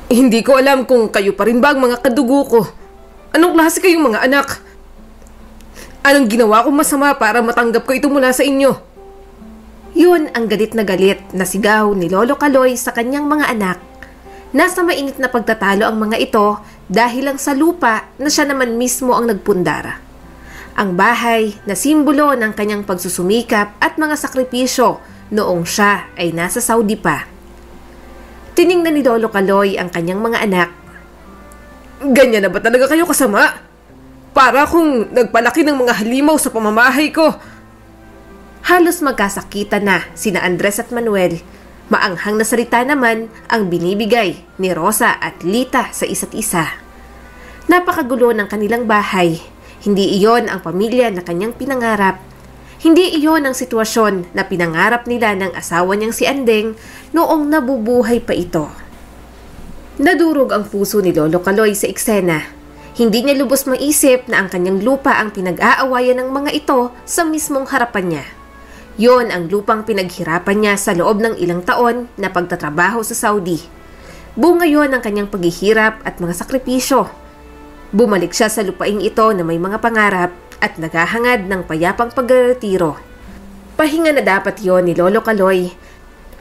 Hindi ko alam kung kayo pa rin ba ang mga kadugo ko. Anong klase kayong mga anak? Anong ginawa kong masama para matanggap ko ito mula sa inyo? Yun ang galit na sigaw ni Lolo Kaloy sa kanyang mga anak. Nasa mainit na pagtatalo ang mga ito dahil lang sa lupa na siya naman mismo ang nagpundara. Ang bahay na simbolo ng kanyang pagsusumikap at mga sakripisyo noong siya ay nasa Saudi pa. Tiningnan ni Lolo Kaloy ang kanyang mga anak. Ganyan na ba talaga kayo kasama? Para kung nagpalaki ng mga halimaw sa pamamahay ko. Halos magkasakitan na sina Andres at Manuel. Maanghang na salita naman ang binibigay ni Rosa at Lita sa isa't isa. Napakagulo ng kanilang bahay. Hindi iyon ang pamilya na kanyang pinangarap. Hindi iyon ang sitwasyon na pinangarap nila ng asawa niyang si Andeng noong nabubuhay pa ito. Nadurog ang puso ni Lolo Kaloy sa eksena. Hindi niya lubos maisip na ang kanyang lupa ang pinag-aawayan ng mga ito sa mismong harapan niya. Yon ang lupang pinaghirapan niya sa loob ng ilang taon na pagtatrabaho sa Saudi. Bunga yon ang kanyang paghihirap at mga sakripisyo. Bumalik siya sa lupaing ito na may mga pangarap at naghahangad ng payapang pagretiro. Pahinga na dapat yon ni Lolo Kaloy.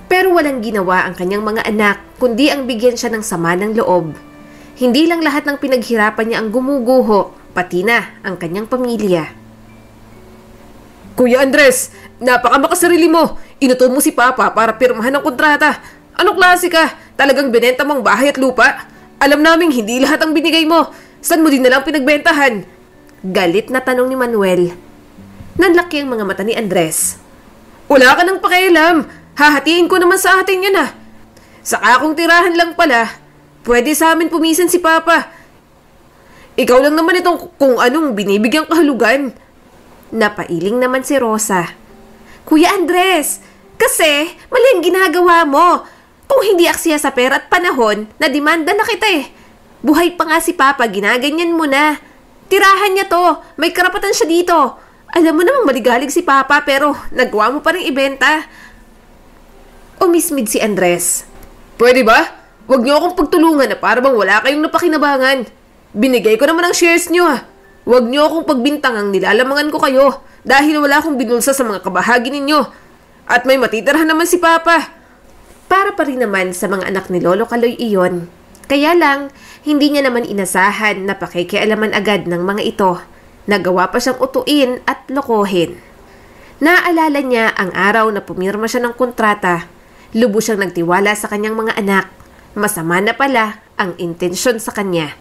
Pero walang ginawa ang kanyang mga anak kundi ang bigyan siya ng sama ng loob. Hindi lang lahat ng pinaghirapan niya ang gumuguho, pati na ang kanyang pamilya. Kuya Andres, napakamakasarili mo. Inuto mo si Papa para pirmahan ng kontrata. Anong klase ka? Talagang binenta mong bahay at lupa? Alam naming hindi lahat ang binigay mo. Saan mo din nalang pinagbentahan? Galit na tanong ni Manuel. Nanlaki ang mga mata ni Andres. Wala ka nang pakialam. Hahatiin ko naman sa atin yan ah. Saka kung tirahan lang pala, pwede sa amin pumisan si Papa. Ikaw lang naman itong kung anong binibigyang kahulugan. Napailing naman si Rosa. Kuya Andres, kasi mali ang ginagawa mo. Kung hindi aksiya sa pera at panahon, nadimanda na kita eh. Buhay pa nga si Papa, ginaganyan mo na. Tirahan niya to, may karapatan siya dito. Alam mo namang maligalig si Papa pero nagawa mo pa rin ibenta. Umismid si Andres. Pwede ba? Huwag niyo akong pagtulungan na para bang wala kayong napakinabangan. Binigay ko naman ang shares niyo ah. Huwag niyo akong pagbintangang nilalamangan ko kayo dahil wala akong binulsa sa mga kabahagi ninyo. At may matitirhan naman si Papa. Para pa rin naman sa mga anak ni Lolo Kaloy iyon. Kaya lang, hindi niya naman inasahan na pakikialaman agad ng mga ito. Nagawa pa siyang utuin at lokohin. Naalala niya ang araw na pumirma siya ng kontrata. Lubos siyang nagtiwala sa kanyang mga anak. Masama na pala ang intensyon sa kanya.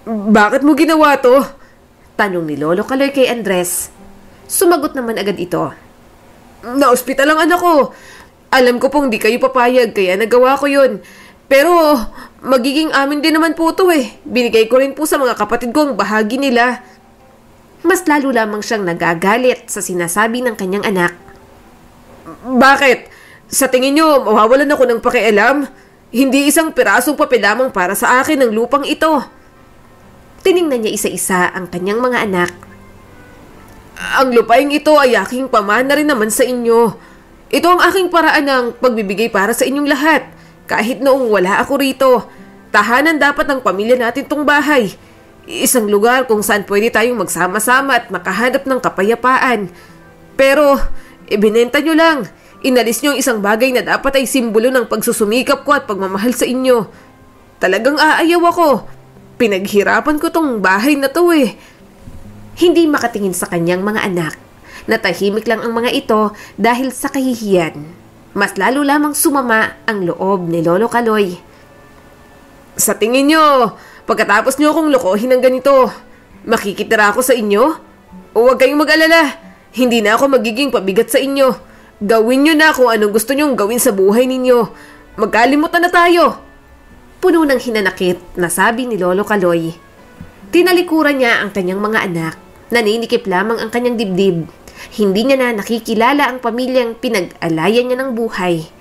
Bakit mo ginawa to? Tanong ni Lolo Kaloy kay Andres. Sumagot naman agad ito. Na-ospital ang anak ko. Alam ko pong di kayo papayag kaya nagawa ko yun. Pero magiging amin din naman po to eh. Binigay ko rin po sa mga kapatid ko ang bahagi nila. Mas lalo lamang siyang nagagalit sa sinasabi ng kanyang anak. Bakit? Sa tingin nyo, mawawalan ako ng pakialam? Hindi isang pirasong papel lamang para sa akin ang lupang ito. Tiningnan niya isa-isa ang kanyang mga anak. Ang lupaing ito ay aking pamana rin naman sa inyo. Ito ang aking paraan ng pagbibigay para sa inyong lahat. Kahit noong wala ako rito, tahanan dapat ng pamilya natin tong bahay. Isang lugar kung saan pwede tayong magsama-sama at makahanap ng kapayapaan. Pero, ibinenta nyo lang. Inalis nyo ang isang bagay na dapat ay simbolo ng pagsusumikap ko at pagmamahal sa inyo. Talagang aayaw ako. Pinaghirapan ko tong bahay na to eh. Hindi makatingin sa kanyang mga anak. Natahimik lang ang mga ito dahil sa kahihiyan. Mas lalo lamang sumama ang loob ni Lolo Kaloy. Sa tingin nyo, pagkatapos nyo akong lokohin ng ganito, makikitira ako sa inyo? O huwag kayong mag-alala, hindi na ako magiging pabigat sa inyo. Gawin nyo na kung anong gusto nyong gawin sa buhay ninyo. Magkalimutan na tayo. Puno ng hinanakit na sabi ni Lolo Kaloy. Tinalikuran niya ang kanyang mga anak. Naninikip lamang ang kanyang dibdib. Hindi niya na nakikilala ang pamilyang pinag-alayan niya ng buhay.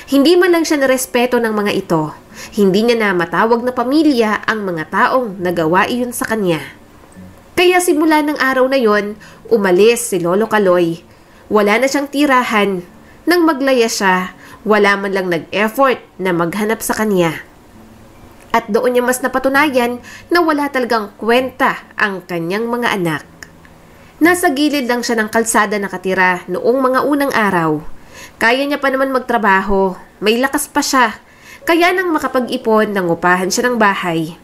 Hindi man lang siya narespeto ng mga ito. Hindi niya na matawag na pamilya ang mga taong nagawa iyon sa kanya. Kaya simula ng araw na yon, umalis si Lolo Kaloy. Wala na siyang tirahan. Nang maglaya siya, wala man lang nag-effort na maghanap sa kanya. At doon niya mas napatunayan na wala talagang kwenta ang kanyang mga anak. Nasa gilid lang siya ng kalsada nakatira noong mga unang araw. Kaya niya pa naman magtrabaho, may lakas pa siya. Kaya nang makapag-ipon, nangupahan siya ng bahay.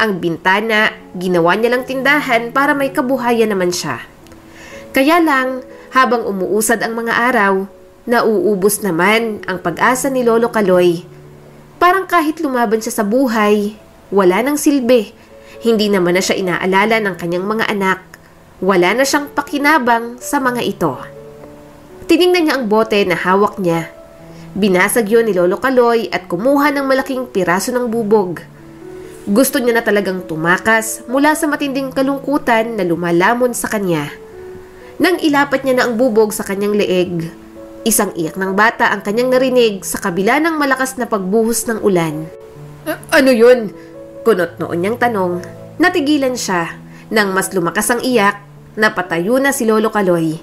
Ang bintana, ginawa niya lang tindahan para may kabuhayan naman siya. Kaya lang, habang umuusad ang mga araw, nauubos naman ang pag-asa ni Lolo Kaloy. Parang kahit lumaban siya sa buhay, wala nang silbi. Hindi naman na siya inaalala ng kanyang mga anak. Wala na siyang pakinabang sa mga ito. Tiningnan niya ang bote na hawak niya. Binasag yun ni Lolo Kaloy at kumuha ng malaking piraso ng bubog. Gusto niya na talagang tumakas mula sa matinding kalungkutan na lumalamon sa kanya. Nang ilapat niya na ang bubog sa kanyang leeg, isang iyak ng bata ang kanyang narinig sa kabila ng malakas na pagbuhos ng ulan. Ano yun? Kunot noon niyang tanong. Natigilan siya. Nang mas lumakas ang iyak, napatayo na si Lolo Kaloy.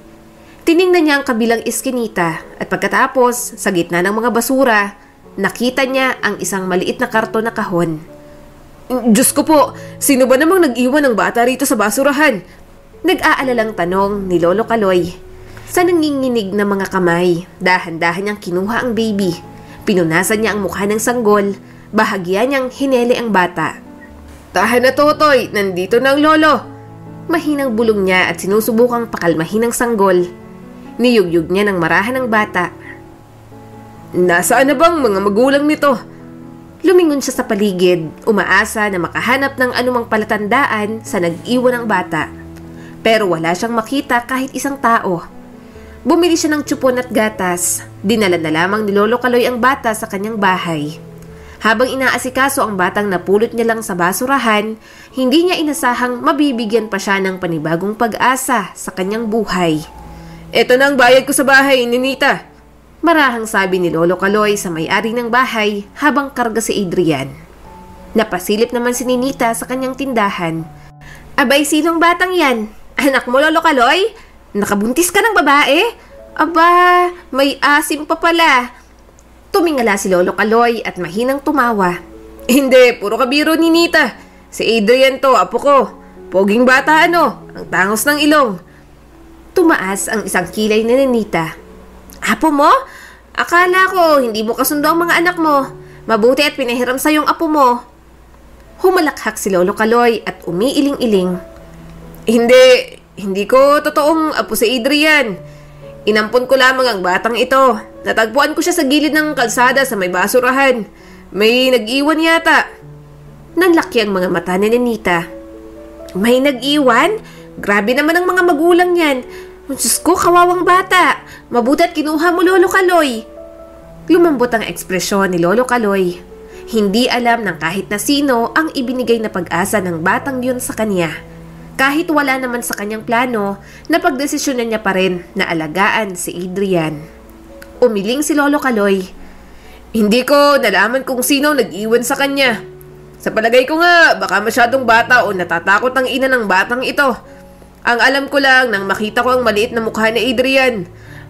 Tiningnan niya ang kabilang iskinita at pagkatapos, sa gitna ng mga basura, nakita niya ang isang maliit na karton na kahon. Diyos ko po, sino ba namang nag-iwan ng bata rito sa basurahan? Nag-aalalang tanong ni Lolo Kaloy. Sa nanginginig na mga kamay, dahan-dahan niyang kinuha ang baby. Pinunasan niya ang mukha ng sanggol, bahagya niyang hinele ang bata. Tahan na Totoy, nandito na ang lolo. Mahinang bulong niya at sinusubukang pakalmahin ng sanggol. Niyugyug niya ng marahan ng bata. Nasaan na bang mga magulang nito? Lumingon siya sa paligid, umaasa na makahanap ng anumang palatandaan sa nag-iwan ng bata. Pero wala siyang makita kahit isang tao. Bumili siya ng tsupon at gatas. Dinala na lamang ni Lolo Kaloy ang bata sa kanyang bahay. Habang inaasikaso ang batang napulot niya lang sa basurahan, hindi niya inasahang mabibigyan pa siya ng panibagong pag-asa sa kanyang buhay. Ito na ang bayad ko sa bahay, Ninita. Marahang sabi ni Lolo Kaloy sa may-ari ng bahay habang karga si Adrian. Napasilip naman si Ninita sa kanyang tindahan. Abay, sinong batang yan? Anak mo, Lolo Kaloy? Nakabuntis ka ng babae? Aba, may asim pa pala. Tumingala si Lolo Kaloy at mahinang tumawa. Hindi, puro kabiro ni Nita. Si Adrian to, apo ko. Poging bata ano, ang tangos ng ilong. Tumaas ang isang kilay ni Nita. Apo mo? Akala ko hindi mo kasundo ang mga anak mo. Mabuti at pinahiram sa yung apo mo. Humalakhak si Lolo Kaloy at umiiling-iling. Hindi ko totoong apo si Adrian. Inampon ko lamang ang batang ito. Natagpuan ko siya sa gilid ng kalsada sa may basurahan. May nag-iwan yata. Nanlaki ang mga mata ni Nita. May nag-iwan? Grabe naman ang mga magulang yan. Diyos ko, kawawang bata. Mabuti at kinuha mo, Lolo Kaloy. Lumambot ang ekspresyon ni Lolo Kaloy. Hindi alam ng kahit na sino ang ibinigay na pag-asa ng batang yun sa kanya. Kahit wala naman sa kanyang plano, napagdesisyonan niya pa rin na alagaan si Adrian. Umiling si Lolo Kaloy. Hindi ko nalaman kung sino nag-iwan sa kanya. Sa palagay ko nga, baka masyadong bata o natatakot ang ina ng batang ito. Ang alam ko lang nang makita ko ang maliit na mukha ni Adrian.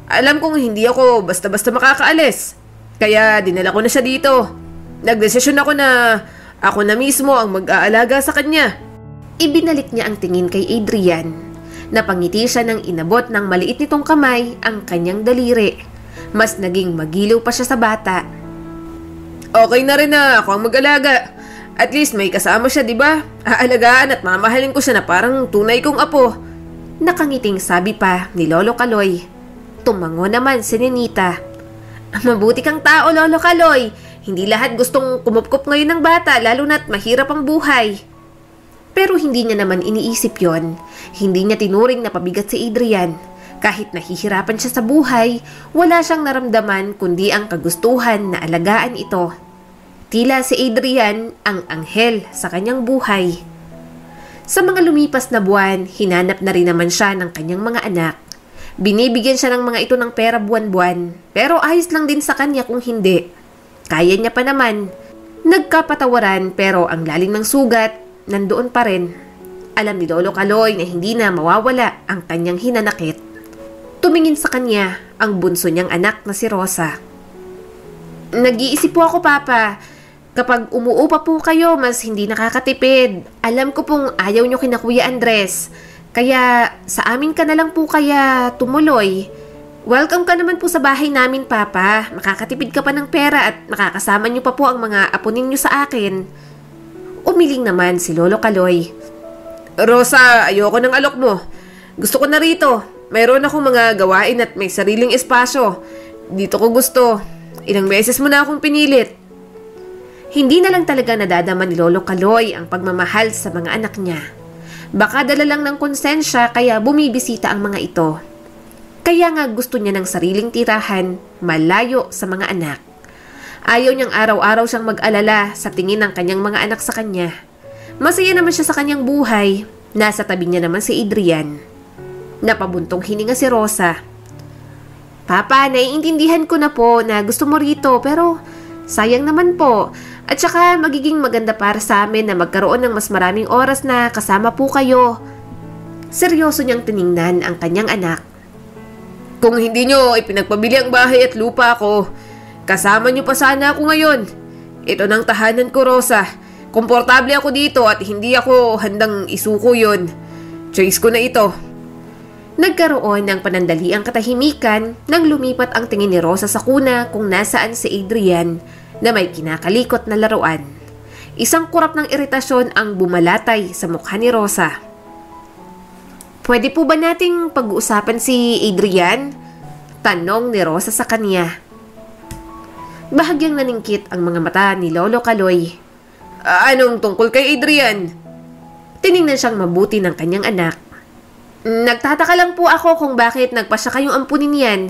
Alam kong hindi ako basta-basta makakaalis. Kaya dinala ko na siya dito. Nagdesisyon ako na ako na mismo ang mag-aalaga sa kanya. Ibinalik niya ang tingin kay Adrian. Napangiti siya nang inabot ng maliit nitong kamay ang kanyang daliri. Mas naging magiliw pa siya sa bata. Okay na rin na ako ang mag-alaga. At least may kasama siya, di ba? Aalagaan at mamahalin ko siya na parang tunay kong apo. Nakangiting sabi pa ni Lolo Kaloy. Tumango naman si Ninita. Mabuti kang tao, Lolo Kaloy. Hindi lahat gustong kumupkup ngayon ng bata, lalo na't mahirap ang buhay. Pero hindi niya naman iniisip yon. Hindi niya tinuring na pabigat si Adrian. Kahit nahihirapan siya sa buhay, wala siyang naramdaman kundi ang kagustuhan na alagaan ito. Tila si Adrian ang anghel sa kanyang buhay. Sa mga lumipas na buwan, hinanap na rin naman siya ng kanyang mga anak. Binibigyan siya ng mga ito ng pera buwan-buwan, pero ayos lang din sa kanya kung hindi. Kaya niya pa naman. Nagkapatawaran pero ang lalim ng sugat, nandoon pa rin. Alam ni Lolo Kaloy na hindi na mawawala ang kanyang hinanakit. Tumingin sa kanya ang bunso niyang anak na si Rosa. Nag-iisip po ako, Papa. Kapag umuupa po kayo, mas hindi nakakatipid. Alam ko pong ayaw nyo kina Kuya Andres. Kaya sa amin ka na lang po kaya tumuloy. Welcome ka naman po sa bahay namin, Papa. Makakatipid ka pa ng pera at makakasama nyo pa po ang mga apo ninyo sa akin. Umiling naman si Lolo Kaloy. Rosa, ayoko ng alok mo. Gusto ko na rito. Mayroon akong mga gawain at may sariling espasyo. Dito ko gusto. Ilang beses mo na akong pinilit. Hindi na lang talaga nadadama ni Lolo Kaloy ang pagmamahal sa mga anak niya. Baka dala lang ng konsensya kaya bumibisita ang mga ito. Kaya nga gusto niya ng sariling tirahan, malayo sa mga anak. Ayaw niyang araw-araw siyang mag-alala sa tingin ng kanyang mga anak sa kanya. Masaya naman siya sa kanyang buhay. Nasa tabi niya naman si Adrian. Napabuntong hininga si Rosa. Papa, naiintindihan ko na po na gusto mo rito pero sayang naman po. At saka magiging maganda para sa amin na magkaroon ng mas maraming oras na kasama po kayo. Seryoso niyang tiningnan ang kanyang anak. Kung hindi nyo ipinagpabili ang bahay at lupa ko, kasama nyo pa sana ako ngayon. Ito ng tahanan ko, Rosa. Komportable ako dito at hindi ako handang isuko yun. Choice ko na ito. Nagkaroon ng panandaliang katahimikan nang lumipat ang tingin ni Rosa sa kuna kung nasaan si Adrian na may kinakalikot na laruan. Isang kurap ng iritasyon ang bumalatay sa mukha ni Rosa. Pwede po ba nating pag-uusapan si Adrian? Tanong ni Rosa sa kanya. Bahagyang naningkit ang mga mata ni Lolo Kaloy. Anong tungkol kay Adrian? Tiningnan siyang mabuti ng kanyang anak. Nagtataka lang po ako kung bakit nagpasya kayong ampunin yan.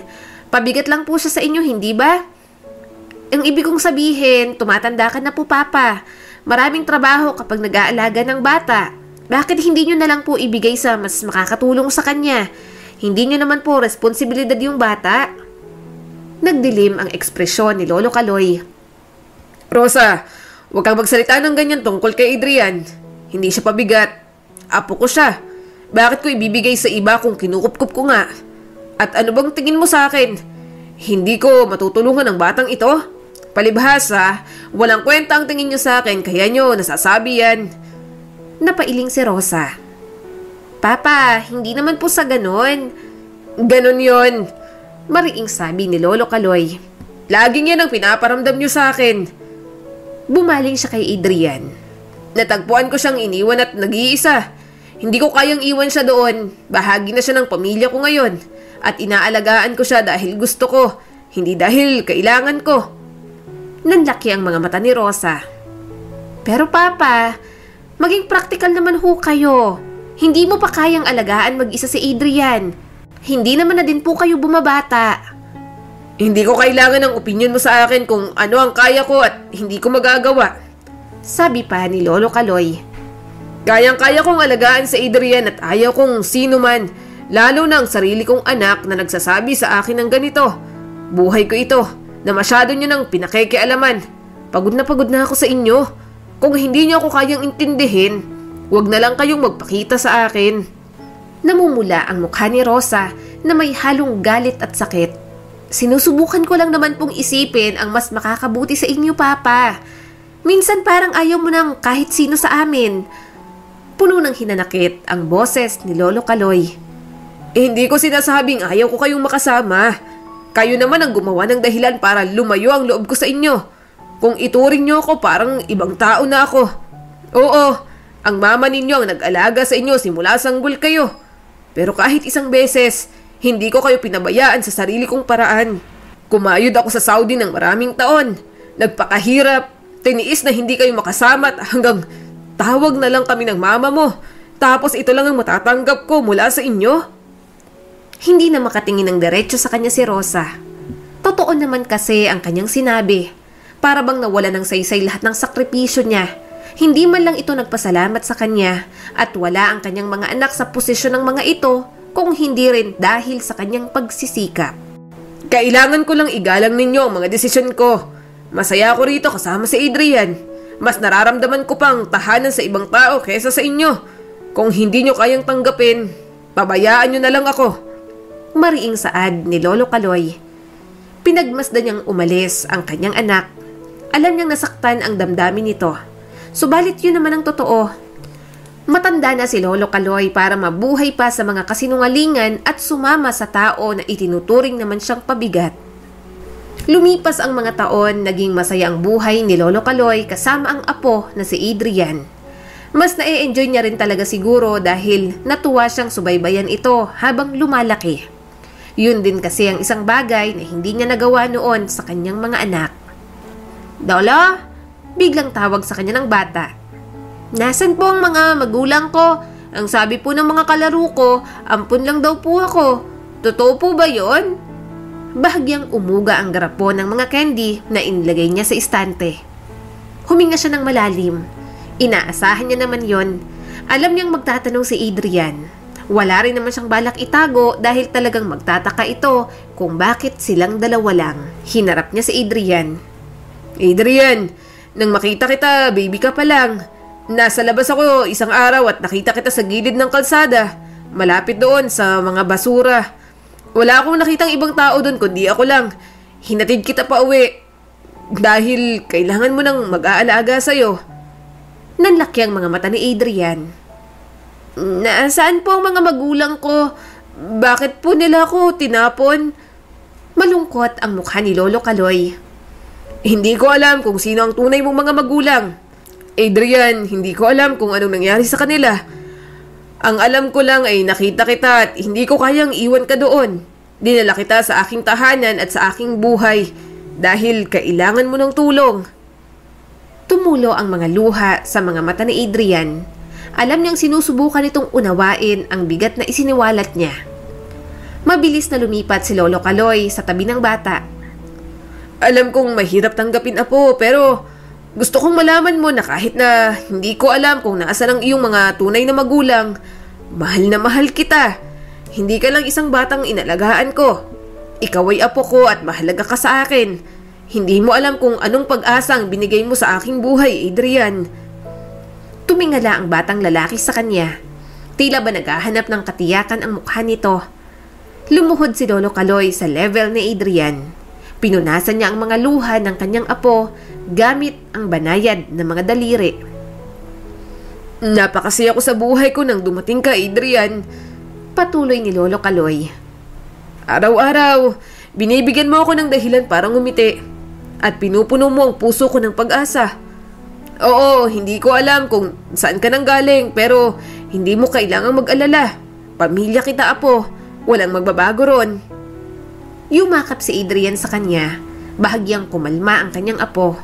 Pabigat lang po siya sa inyo, hindi ba? Ang ibig kong sabihin, tumatanda ka na po, Papa. Maraming trabaho kapag nag-aalaga ng bata. Bakit hindi nyo na lang po ibigay sa mas makakatulong sa kanya? Hindi nyo naman po responsibilidad yung bata. Nagdilim ang ekspresyon ni Lolo Kaloy. Rosa, huwag kang magsalita ng ganyan tungkol kay Adrian. Hindi siya pabigat. Apo ko siya. Bakit ko ibibigay sa iba kung kinukupkup ko nga? At ano bang tingin mo sa akin? Hindi ko matutulungan ang batang ito? Palibhasa, walang kwenta ang tingin nyo sa akin kaya nyo nasasabi yan. Napailing si Rosa. Papa, hindi naman po sa ganon. Ganon yon. Mariing sabi ni Lolo Kaloy. Laging yan ang pinaparamdam nyo sa akin. Bumaling siya kay Adrian. Natagpuan ko siyang iniwan at nag-iisa. Hindi ko kayang iwan siya doon. Bahagi na siya ng pamilya ko ngayon. At inaalagaan ko siya dahil gusto ko. Hindi dahil kailangan ko. Nanlaki ang mga mata ni Rosa. Pero Papa, maging practical naman ho kayo. Hindi mo pa kayang alagaan mag-isa si Adrian. Hindi naman na din po kayo bumabata. Hindi ko kailangan ng opinion mo sa akin kung ano ang kaya ko at hindi ko magagawa. Sabi pa ni Lolo Kaloy. Kayang-kaya kong alagaan si Adrian at ayaw kong sino man, lalo na ang sarili kong anak na nagsasabi sa akin ng ganito. Buhay ko ito. Na masyado nyo nang pinakikialaman. Pagod na ako sa inyo. Kung hindi nyo ako kayang intindihin, huwag na lang kayong magpakita sa akin. Namumula ang mukha ni Rosa na may halong galit at sakit. Sinusubukan ko lang naman pong isipin ang mas makakabuti sa inyo, Papa. Minsan parang ayaw mo ng kahit sino sa amin. Puno ng hinanakit ang boses ni Lolo Kaloy. Hindi ko sinasabing ayaw ko kayong makasama. Kayo naman ang gumawa ng dahilan para lumayo ang loob ko sa inyo. Kung ituring nyo ako, parang ibang tao na ako. Oo, ang mama ninyo ang nag-alaga sa inyo simula sanggol kayo. Pero kahit isang beses, hindi ko kayo pinabayaan sa sarili kong paraan. Kumayod ako sa Saudi ng maraming taon. Nagpakahirap, tiniis na hindi kayo makasama at hanggang tawag na lang kami ng mama mo. Tapos ito lang ang matatanggap ko mula sa inyo? Hindi na makatingin ng diretso sa kanya si Rosa. Totoo naman kasi ang kanyang sinabi. Para bang nawala ng saysay lahat ng sakripisyo niya. Hindi man lang ito nagpasalamat sa kanya at wala ang kanyang mga anak sa posisyon ng mga ito kung hindi rin dahil sa kanyang pagsisikap. Kailangan ko lang igalang ninyo ang mga desisyon ko. Masaya ako rito kasama si Adrian. Mas nararamdaman ko pang tahanan sa ibang tao kaysa sa inyo. Kung hindi nyo kayang tanggapin, pabayaan nyo na lang ako. Mariing saad ni Lolo Kaloy. Pinagmasdan niyang umalis ang kanyang anak. Alam niyang nasaktan ang damdamin nito. Subalit yun naman ang totoo. Matanda na si Lolo Kaloy para mabuhay pa sa mga kasinungalingan at sumama sa tao na itinuturing naman siyang pabigat. Lumipas ang mga taon, naging masaya ang buhay ni Lolo Kaloy kasama ang apo na si Adrian. Mas na-enjoy niya rin talaga siguro dahil natuwa siyang subaybayan ito habang lumalaki. Yun din kasi ang isang bagay na hindi niya nagawa noon sa kanyang mga anak. "Lolo?" Biglang tawag sa kanya ng bata. "Nasaan po ang mga magulang ko? Ang sabi po ng mga kalaro ko, ampun lang daw po ako. Totoo po ba yon?" Bahagyang umuga ang garapon ng mga candy na inilagay niya sa istante. Huminga siya ng malalim. Inaasahan niya naman yon. Alam niyang magtatanong si Adrian. Wala rin naman siyang balak itago dahil talagang magtataka ito kung bakit silang dalawa lang. Hinarap niya si Adrian. "Adrian, nang makita kita, baby ka pa lang. Nasa labas ako isang araw at nakita kita sa gilid ng kalsada, malapit doon sa mga basura. Wala akong nakitang ibang tao doon kundi ako lang. Hinatid kita pa uwi dahil kailangan mo nang mag-aalaga sa'yo." Nanlaki ang mga mata ni Adrian. "Nasaan po ang mga magulang ko? Bakit po nila ako tinapon?" Malungkot ang mukha ni Lolo Kaloy. "Hindi ko alam kung sino ang tunay mong mga magulang. Adrian, hindi ko alam kung anong nangyari sa kanila. Ang alam ko lang ay nakita kita at hindi ko kayang iwan ka doon. Dinala kita sa aking tahanan at sa aking buhay dahil kailangan mo ng tulong." Tumulo ang mga luha sa mga mata ni Adrian. Alam niyang sinusubukan itong unawain ang bigat na isiniwalat niya. Mabilis na lumipat si Lolo Kaloy sa tabi ng bata. "Alam kong mahirap tanggapin, apo, pero gusto kong malaman mo na kahit na hindi ko alam kung nasaan ang iyong mga tunay na magulang, mahal na mahal kita. Hindi ka lang isang batang inalagaan ko. Ikaw ay apo ko at mahalaga ka sa akin. Hindi mo alam kung anong pag-asang binigay mo sa aking buhay, Adrian." Tumingala ang batang lalaki sa kanya. Tila ba naghahanap ng katiyakan ang mukha nito. Lumuhod si Lolo Kaloy sa level ni Adrian. Pinunasan niya ang mga luha ng kanyang apo gamit ang banayad na mga daliri. "Napakasaya ko sa buhay ko nang dumating ka, Adrian," patuloy ni Lolo Kaloy. "Araw-araw, binibigyan mo ako ng dahilan para ngumiti at pinupuno mo ang puso ko ng pag-asa. Oo, hindi ko alam kung saan ka nang galing pero hindi mo kailangang mag-alala. Pamilya kita, apo. Walang magbabago ron." Yumakap si Adrian sa kanya. Bahagyang kumalma ang kanyang apo.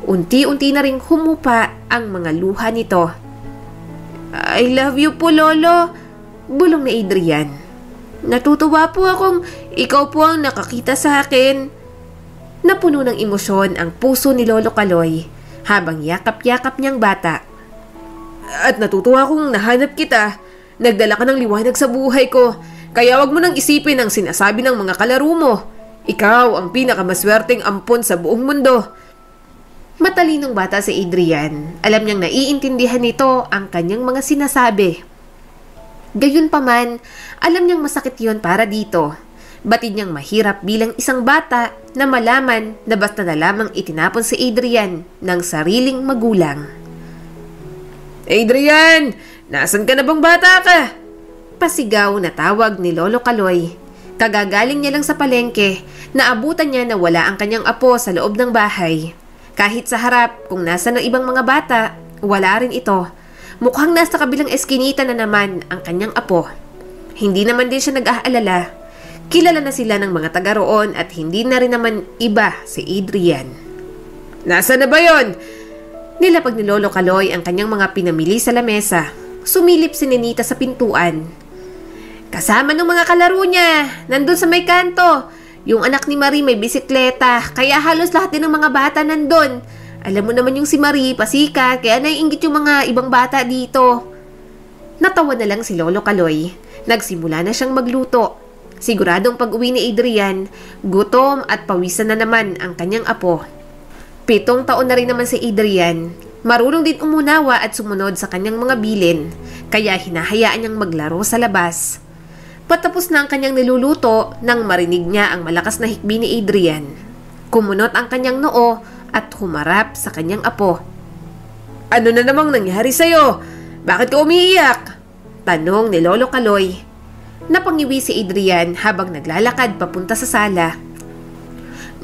Unti-unti na ring humupa ang mga luha nito. "I love you po, Lolo," bulong ni Adrian. "Natutuwa po akong ikaw po ang nakakita sa akin." Napuno ng emosyon ang puso ni Lolo Kaloy habang yakap-yakap niyang bata. "At natutuwa akong nahanap kita. Nagdala ka ng liwanag sa buhay ko. Kaya wag mo nang isipin ang sinasabi ng mga kalaro mo. Ikaw ang pinakamaswerteng ampon sa buong mundo." Matalinong bata si Adrian. Alam niyang naiintindihan nito ang kanyang mga sinasabi. Gayunpaman, alam niyang masakit yon para dito. Batid niyang mahirap bilang isang bata na malaman na basta na lamang itinapon si Adrian ng sariling magulang. "Adrian! Nasaan ka na bang bata ka?" Pasigaw na tawag ni Lolo Kaloy. Kagagaling niya lang sa palengke, naabutan niya na wala ang kanyang apo sa loob ng bahay. Kahit sa harap kung nasa ng ibang mga bata, wala rin ito. Mukhang nasa kabilang eskinita na naman ang kanyang apo. Hindi naman din siya nag-aalala. Kilala na sila ng mga taga roon at hindi na rin naman iba si Adrian. "Nasaan na ba yon?" Nilapag ni Lolo Kaloy ang kanyang mga pinamili sa lamesa. Sumilip si Ninita sa pintuan. "Kasama ng mga kalaro niya, nandun sa may kanto. Yung anak ni Marie may bisikleta, kaya halos lahat din ng mga bata nandun. Alam mo naman yung si Marie, pasikat, kaya naiinggit yung mga ibang bata dito." Natawa na lang si Lolo Kaloy. Nagsimula na siyang magluto. Siguradong pag-uwi ni Adrian, gutom at pawisan na naman ang kanyang apo. 7 taon na rin naman si Adrian. Marunong din umunawa at sumunod sa kanyang mga bilin, kaya hinahayaan niyang maglaro sa labas. Patapos na ang kanyang niluluto nang marinig niya ang malakas na hikbi ni Adrian. Kumunot ang kanyang noo at humarap sa kanyang apo. Ano na namang nangyari sa'yo? Bakit ka umiiyak? Tanong ni Lolo Kaloy. Napangiwi si Adrian habang naglalakad papunta sa sala.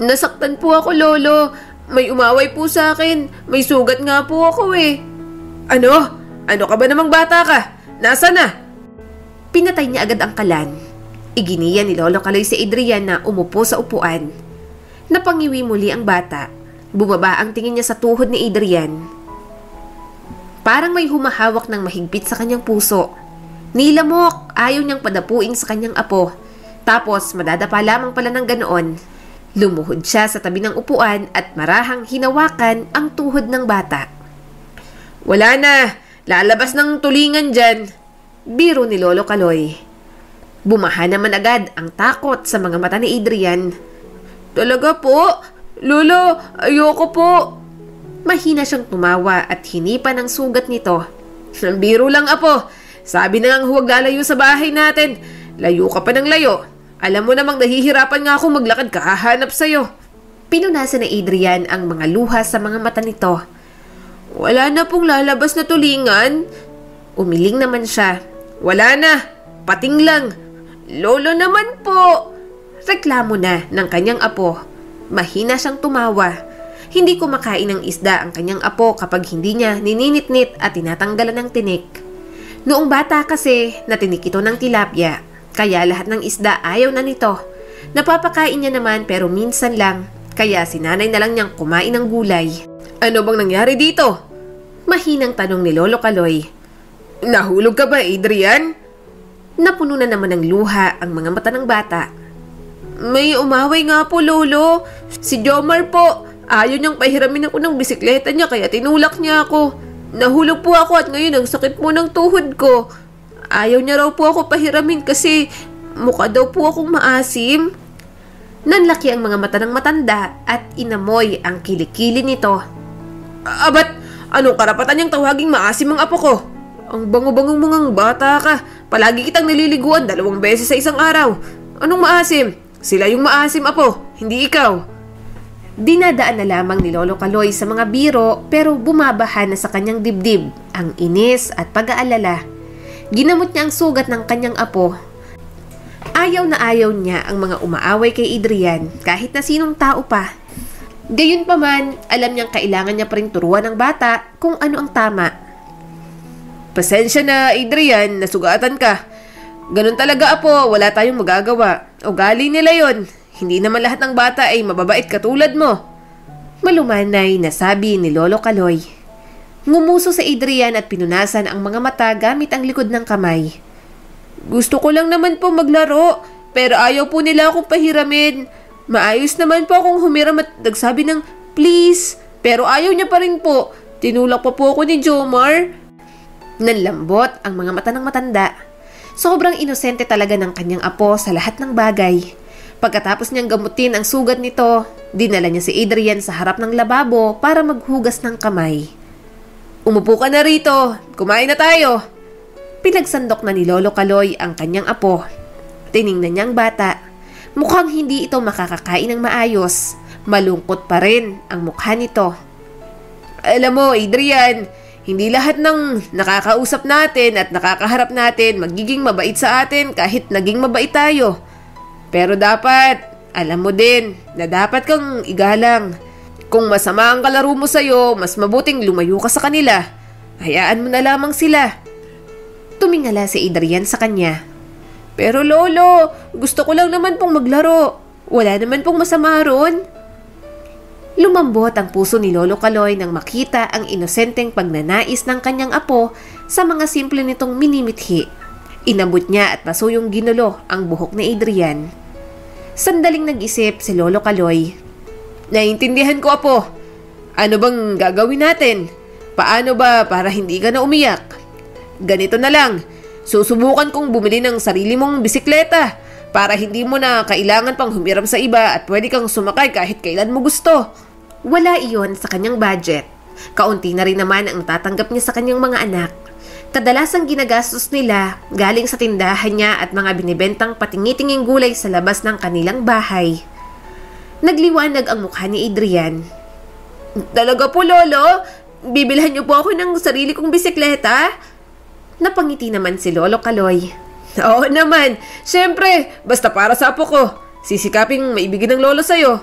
Nasaktan po ako, Lolo. May umaway po sa akin. May sugat nga po ako eh. Ano? Ano ka ba namang bata ka? Nasaan na? Pinatay niya agad ang kalan. Iginiya ni Lolo Kaloy si Adrian na umupo sa upuan. Napangiwi muli ang bata. Bumaba ang tingin niya sa tuhod ni Adrian. Parang may humahawak ng mahigpit sa kanyang puso. Nilamok, ayaw niyang padapuin sa kanyang apo. Tapos madadapa lamang pala ng ganoon. Lumuhod siya sa tabi ng upuan at marahang hinawakan ang tuhod ng bata. Wala na, lalabas ng tulingan dyan. Biro ni Lolo Kaloy. Bumaha naman agad ang takot sa mga mata ni Adrian. Talaga po? Lolo, ayoko po. Mahina siyang tumawa at hinipa ng sugat nito. Biro lang, apo. Sabi na nga huwag lalayo sa bahay natin. Layo ka pa ng layo. Alam mo namang nahihirapan nga akong maglakad kahahanap sa'yo. Pinunasan ni Adrian ang mga luha sa mga mata nito. Wala na pong lalabas na tulingan. Umiling naman siya. Wala na. Pating lang. Lolo naman po. Reklamo na ng kanyang apo. Mahina siyang tumawa. Hindi kumakain ng isda ang kanyang apo kapag hindi niya nininitnit at tinatanggalan ng tinik. Noong bata kasi, natinik ito ng tilapia, kaya lahat ng isda ayaw na nito. Napapakain niya naman pero minsan lang, kaya sinanay na lang niyang kumain ng gulay. Ano bang nangyari dito? Mahinang tanong ni Lolo Kaloy. Nahulog ka ba, Adrian? Napuno na naman ng luha ang mga mata ng bata. May umaway nga po, Lolo. Si Jomar po. Ayaw niyang pahiramin ako ng bisikleta niya kaya tinulak niya ako. Nahulog po ako at ngayon ang sakit po ng tuhod ko. Ayaw niya raw po ako pahiramin kasi mukha daw po akong maasim. Nanlaki ang mga mata ng matanda at inamoy ang kilikili nito. Abat, anong karapatan niyang tawaging maasim ang apo ko? Ang bango-bangong mga bata ka. Palagi kitang nililiguan 2 beses sa isang araw. Anong maasim? Sila yung maasim, apo, hindi ikaw. Dinadaan na lamang ni Lolo Kaloy sa mga biro pero bumabaha na sa kanyang dibdib ang inis at pag-aalala. Ginamot niya ang sugat ng kanyang apo. Ayaw na ayaw niya ang mga umaaway kay Adrian kahit na sinong tao pa. Gayunpaman, alam niyang kailangan niya pa rin turuan ng bata kung ano ang tama. Pasensya na, Adrian, nasugatan ka. Ganun talaga, apo, wala tayong magagawa. Ugali nila yon. Hindi naman lahat ng bata ay mababait katulad mo. Malumanay na sabi ni Lolo Kaloy. Ngumuso sa Adrian at pinunasan ang mga mata gamit ang likod ng kamay. Gusto ko lang naman po maglaro, pero ayaw po nila akong pahiramin. Maayos naman po akong humiram at nagsabi ng please, pero ayaw niya pa rin po. Tinulak pa po ako ni Jomar. Nanlambot ang mga mata ng matanda. Sobrang inosente talaga ng kanyang apo sa lahat ng bagay. Pagkatapos niyang gamutin ang sugat nito, dinala niya si Adrian sa harap ng lababo para maghugas ng kamay. Umupo ka na rito, kumain na tayo. Pinagsandok na ni Lolo Kaloy ang kanyang apo. Tiningnan niya ang bata. Mukhang hindi ito makakakain ng maayos. Malungkot pa rin ang mukha nito. Alam mo, Adrian, hindi lahat ng nakakausap natin at nakakaharap natin magiging mabait sa atin kahit naging mabait tayo. Pero dapat, alam mo din na dapat kang igalang. Kung masama ang kalaro mo sa'yo, mas mabuting lumayo ka sa kanila. Hayaan mo na lamang sila. Tumingala si Adrian sa kanya. Pero Lolo, gusto ko lang naman pong maglaro. Wala naman pong masama ron. Lumambot ang puso ni Lolo Kaloy nang makita ang inosenteng pagnanais ng kanyang apo sa mga simple nitong minimithi. Inabot niya at masuyong ginulo ang buhok ni Adrian. Sandaling nag-isip si Lolo Kaloy. Naiintindihan ko, apo. Ano bang gagawin natin? Paano ba para hindi ka na umiyak? Ganito na lang. Susubukan kong bumili ng sarili mong bisikleta para hindi mo na kailangan pang humiram sa iba at pwede kang sumakay kahit kailan mo gusto. Wala iyon sa kanyang budget. Kaunti na rin naman ang tatanggap niya sa kanyang mga anak. Kadalasang ginagastos nila galing sa tindahan niya at mga binibentang patingi-tinging gulay sa labas ng kanilang bahay. Nagliwanag ang mukha ni Adrian. Talaga po, Lolo? Bibilhan niyo po ako ng sarili kong bisikleta? Napangiti naman si Lolo Kaloy. Oo naman. Siyempre, basta para sa apo ko. Sisikaping maibigin ng lolo sa'yo.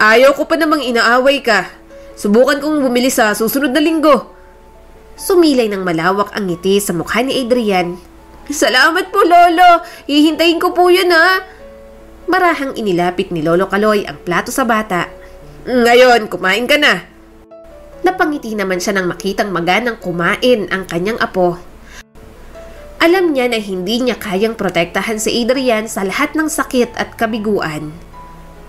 Ayaw ko pa namang inaaway ka. Subukan kong bumili sa susunod na linggo. Sumilay ng malawak ang ngiti sa mukha ni Adrian. Salamat po, Lolo. Hihintayin ko po yan, ha. Marahang inilapit ni Lolo Kaloy ang plato sa bata. Ngayon, kumain ka na. Napangiti naman siya nang makitang maganang kumain ang kanyang apo. Alam niya na hindi niya kayang protektahan si Adrian sa lahat ng sakit at kabiguan.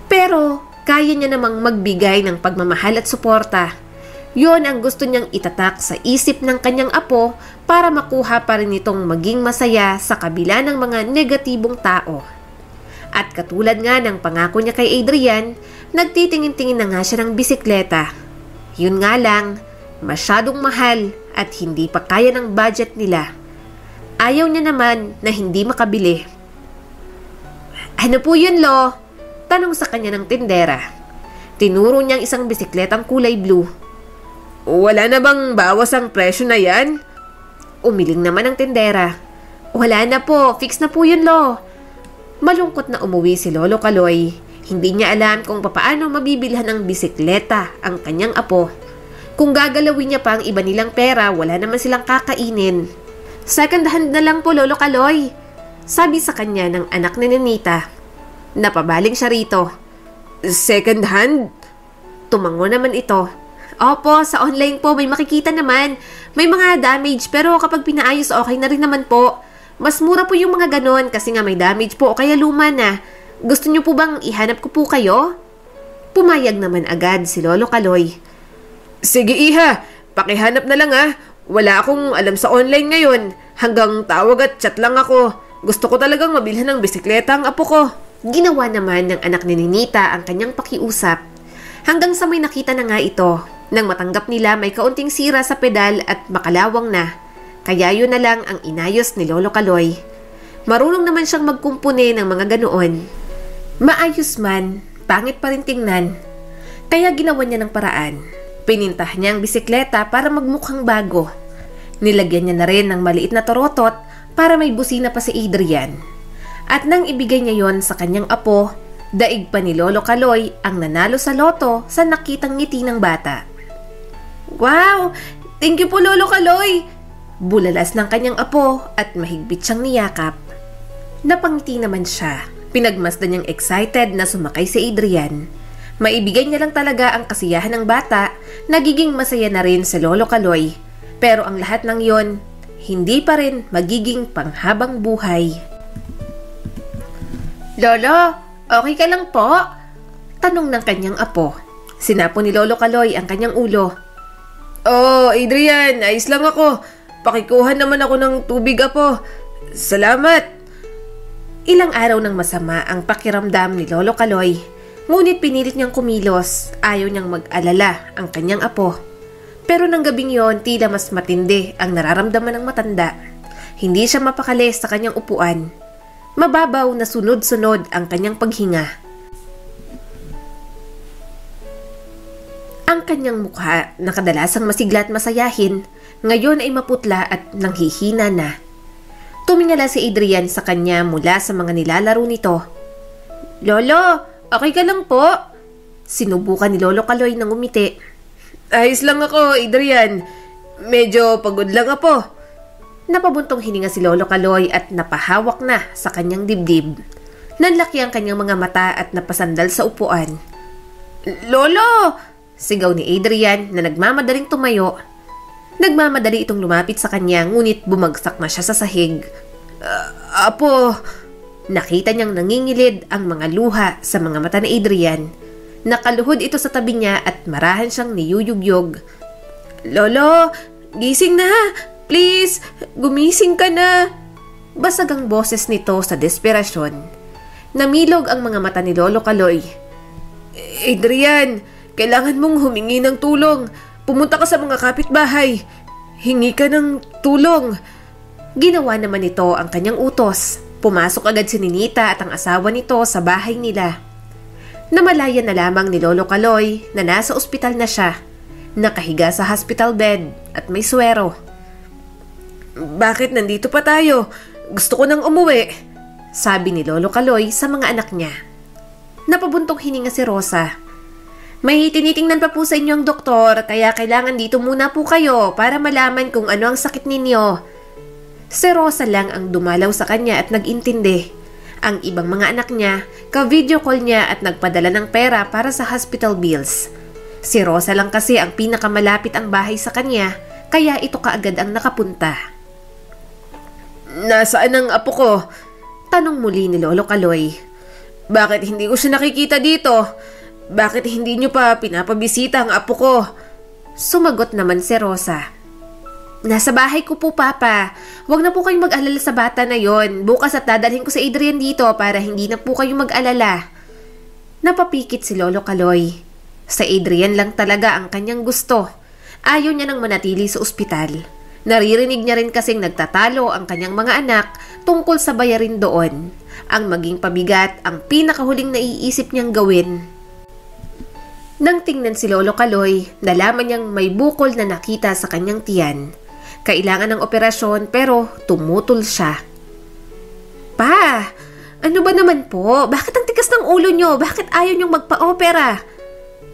Pero kaya niya namang magbigay ng pagmamahal at suporta. Yon ang gusto niyang itatak sa isip ng kanyang apo para makuha pa rin itong maging masaya sa kabila ng mga negatibong tao. At katulad nga ng pangako niya kay Adrian, nagtitingin-tingin na nga siya ng bisikleta. Yun nga lang, masyadong mahal at hindi pa kaya ng budget nila. Ayaw niya naman na hindi makabili. Ano po yun, Lo? Tanong sa kanya ng tindera. Tinuro niyang isang bisikletang kulay blue. Wala na bang bawas ang presyo na yan? Umiling naman ang tindera. Wala na po, fix na po yun, Lo. Malungkot na umuwi si Lolo Kaloy. Hindi niya alam kung papaano mabibilhan ng bisikleta ang kanyang apo. Kung gagalawin niya pa ang iba nilang pera, wala naman silang kakainin. Second hand na lang po, Lolo Kaloy. Sabi sa kanya ng anak ni Ninita. Napabaling siya rito. Second hand? Tumango naman ito. Opo, sa online po may makikita naman. May mga damage pero kapag pinaayos okay na rin naman po. Mas mura po yung mga ganon kasi nga may damage po o kaya luma na. Gusto niyo po bang ihanap ko po kayo? Pumayag naman agad si Lolo Kaloy. Sige, Iha. Pakihanap na lang, ha. Wala akong alam sa online ngayon. Hanggang tawag at chat lang ako. Gusto ko talagang mabilhan ng bisikleta ang apo ko. Ginawa naman ng anak ni Ninita ang kanyang pakiusap. Hanggang sa may nakita na nga ito. Nang matanggap nila may kaunting sira sa pedal at makalawang na. Kaya yun na lang ang inayos ni Lolo Kaloy. Marunong naman siyang magkumpune ng mga ganoon. Maayos man, pangit pa rin tingnan. Kaya ginawa niya ng paraan. Pinintah niya ang bisikleta para magmukhang bago. Nilagyan niya na rin ng maliit na torotot para may busina pa si Adrian. At nang ibigay niya yon sa kanyang apo, daig pa ni Lolo Kaloy ang nanalo sa loto sa nakitang ngiti ng bata. Wow! Thank you po, Lolo Kaloy! Bulalas ng kanyang apo at mahigpit siyang niyakap. Napangiti naman siya. Pinagmasdan niyang excited na sumakay si Adrian. Maibigay niya lang talaga ang kasiyahan ng bata, nagiging masaya na rin si Lolo Kaloy. Pero ang lahat ng yon, hindi pa rin magiging panghabang buhay. Lolo, okay ka lang po? Tanong ng kanyang apo. Sinapo ni Lolo Kaloy ang kanyang ulo. Oh, Adrian, ayos lang ako. Pakikuha naman ako ng tubig, apo. Salamat. Ilang araw nang masama ang pakiramdam ni Lolo Kaloy. Ngunit pinilit niyang kumilos. Ayaw niyang mag-alala ang kanyang apo. Pero nang gabing yon, tila mas matindi ang nararamdaman ng matanda. Hindi siya mapakali sa kanyang upuan. Mababaw na sunod-sunod ang kanyang paghinga. Ang kanyang mukha na kadalasang masigla at masayahin, ngayon ay maputla at nanghihina na. Tumingala si Adrian sa kanya mula sa mga nilalaro nito. Lolo, okay ka lang po? Sinubukan ni Lolo Kaloy ng umiti. Ayos lang ako, Adrian. Medyo pagod lang ako. Napabuntong hininga si Lolo Kaloy at napahawak na sa kanyang dibdib. Nanlaki ang kanyang mga mata at napasandal sa upuan. Lolo! Sigaw ni Adrian na nagmamadaling tumayo. Nagmamadali itong lumapit sa kanya ngunit bumagsak na siya sa sahig. Apo! Nakita niyang nangingilid ang mga luha sa mga mata ni Adrian. Nakaluhod ito sa tabi niya at marahan siyang niyuyugyog. Lolo! Gising na! Please! Gumising ka na! Basag ang boses nito sa desperasyon. Namilog ang mga mata ni Lolo Kaloy. Adrian! Kailangan mong humingi ng tulong. Pumunta ka sa mga kapitbahay. Hingi ka ng tulong. Ginawa naman ito ang kanyang utos. Pumasok agad si Ninita at ang asawa nito sa bahay nila. Namalayan na lamang ni Lolo Kaloy na nasa ospital na siya, nakahiga sa hospital bed at may swero. Bakit nandito pa tayo? Gusto ko nang umuwi, sabi ni Lolo Kaloy sa mga anak niya. Napabuntong hininga si Rosa. May tinitingnan pa po sa inyo ang doktor, kaya kailangan dito muna po kayo para malaman kung ano ang sakit ninyo. Si Rosa lang ang dumalaw sa kanya at nag-intindi. Ang ibang mga anak niya, ka-video call niya at nagpadala ng pera para sa hospital bills. Si Rosa lang kasi ang pinakamalapit ang bahay sa kanya, kaya ito kaagad ang nakapunta. Nasaan ang apo ko? Tanong muli ni Lolo Kaloy. Bakit hindi ko siya nakikita dito? Bakit hindi niyo pa pinapabisita ang apo ko? Sumagot naman si Rosa. Nasa bahay ko po, Papa. Huwag na po kayong mag-alala sa bata na yon. Bukas at dadalhin ko sa Adrian dito para hindi na po kayo mag-alala. Napapikit si Lolo Kaloy. Sa Adrian lang talaga ang kanyang gusto. Ayaw niya nang manatili sa ospital. Naririnig niya rin kasing nagtatalo ang kanyang mga anak tungkol sa bayarin doon. Ang maging pabigat ang pinakahuling naiisip niyang gawin. Nang tingnan si Lolo Kaloy, nalaman niyang may bukol na nakita sa kanyang tiyan. Kailangan ng operasyon pero tumutol siya. Pa, ano ba naman po? Bakit ang tigas ng ulo niyo? Bakit ayaw niyong magpa-opera?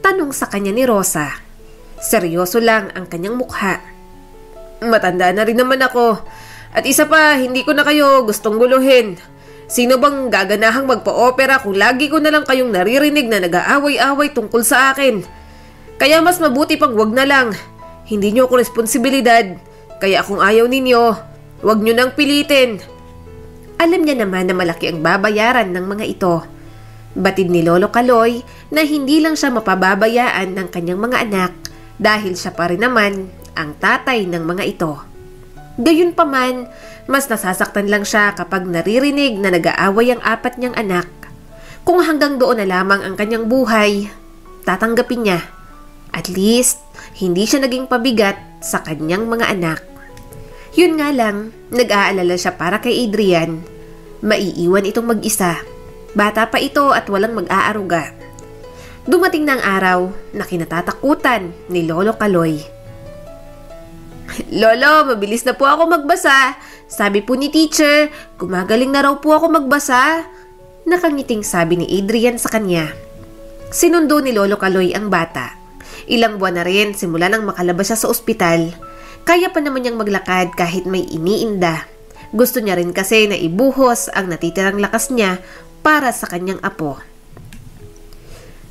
Tanong sa kanya ni Rosa. Seryoso lang ang kanyang mukha. Matanda na rin naman ako. At isa pa, hindi ko na kayo gustong guluhin. Sino bang gaganahang magpa-opera kung lagi ko na lang kayong naririnig na nag-aaway-away tungkol sa akin? Kaya mas mabuti pang wag na lang. Hindi nyo ako responsibilidad. Kaya kung ayaw ninyo, wag nyo nang pilitin. Alam niya naman na malaki ang babayaran ng mga ito. Batid ni Lolo Kaloy na hindi lang siya mapababayaan ng kanyang mga anak dahil siya pa rin naman ang tatay ng mga ito. Gayunpaman, mas nasasaktan lang siya kapag naririnig na nag-aaway ang apat niyang anak. Kung hanggang doon na lamang ang kanyang buhay, tatanggapin niya. At least, hindi siya naging pabigat sa kanyang mga anak. Yun nga lang, nag-aalala siya para kay Adrian. Maiiwan itong mag-isa. Bata pa ito at walang mag-aaruga. Dumating na ang araw na kinatatakutan ni Lolo Kaloy. Lolo, mabilis na po ako magbasa. Sabi po ni teacher, gumagaling na raw po ako magbasa. Nakangiting sabi ni Adrian sa kanya. Sinundo ni Lolo Kaloy ang bata. Ilang buwan na rin simula nang makalabas siya sa ospital. Kaya pa naman niyang maglakad kahit may iniinda. Gusto niya rin kasi na ibuhos ang natitirang lakas niya para sa kanyang apo.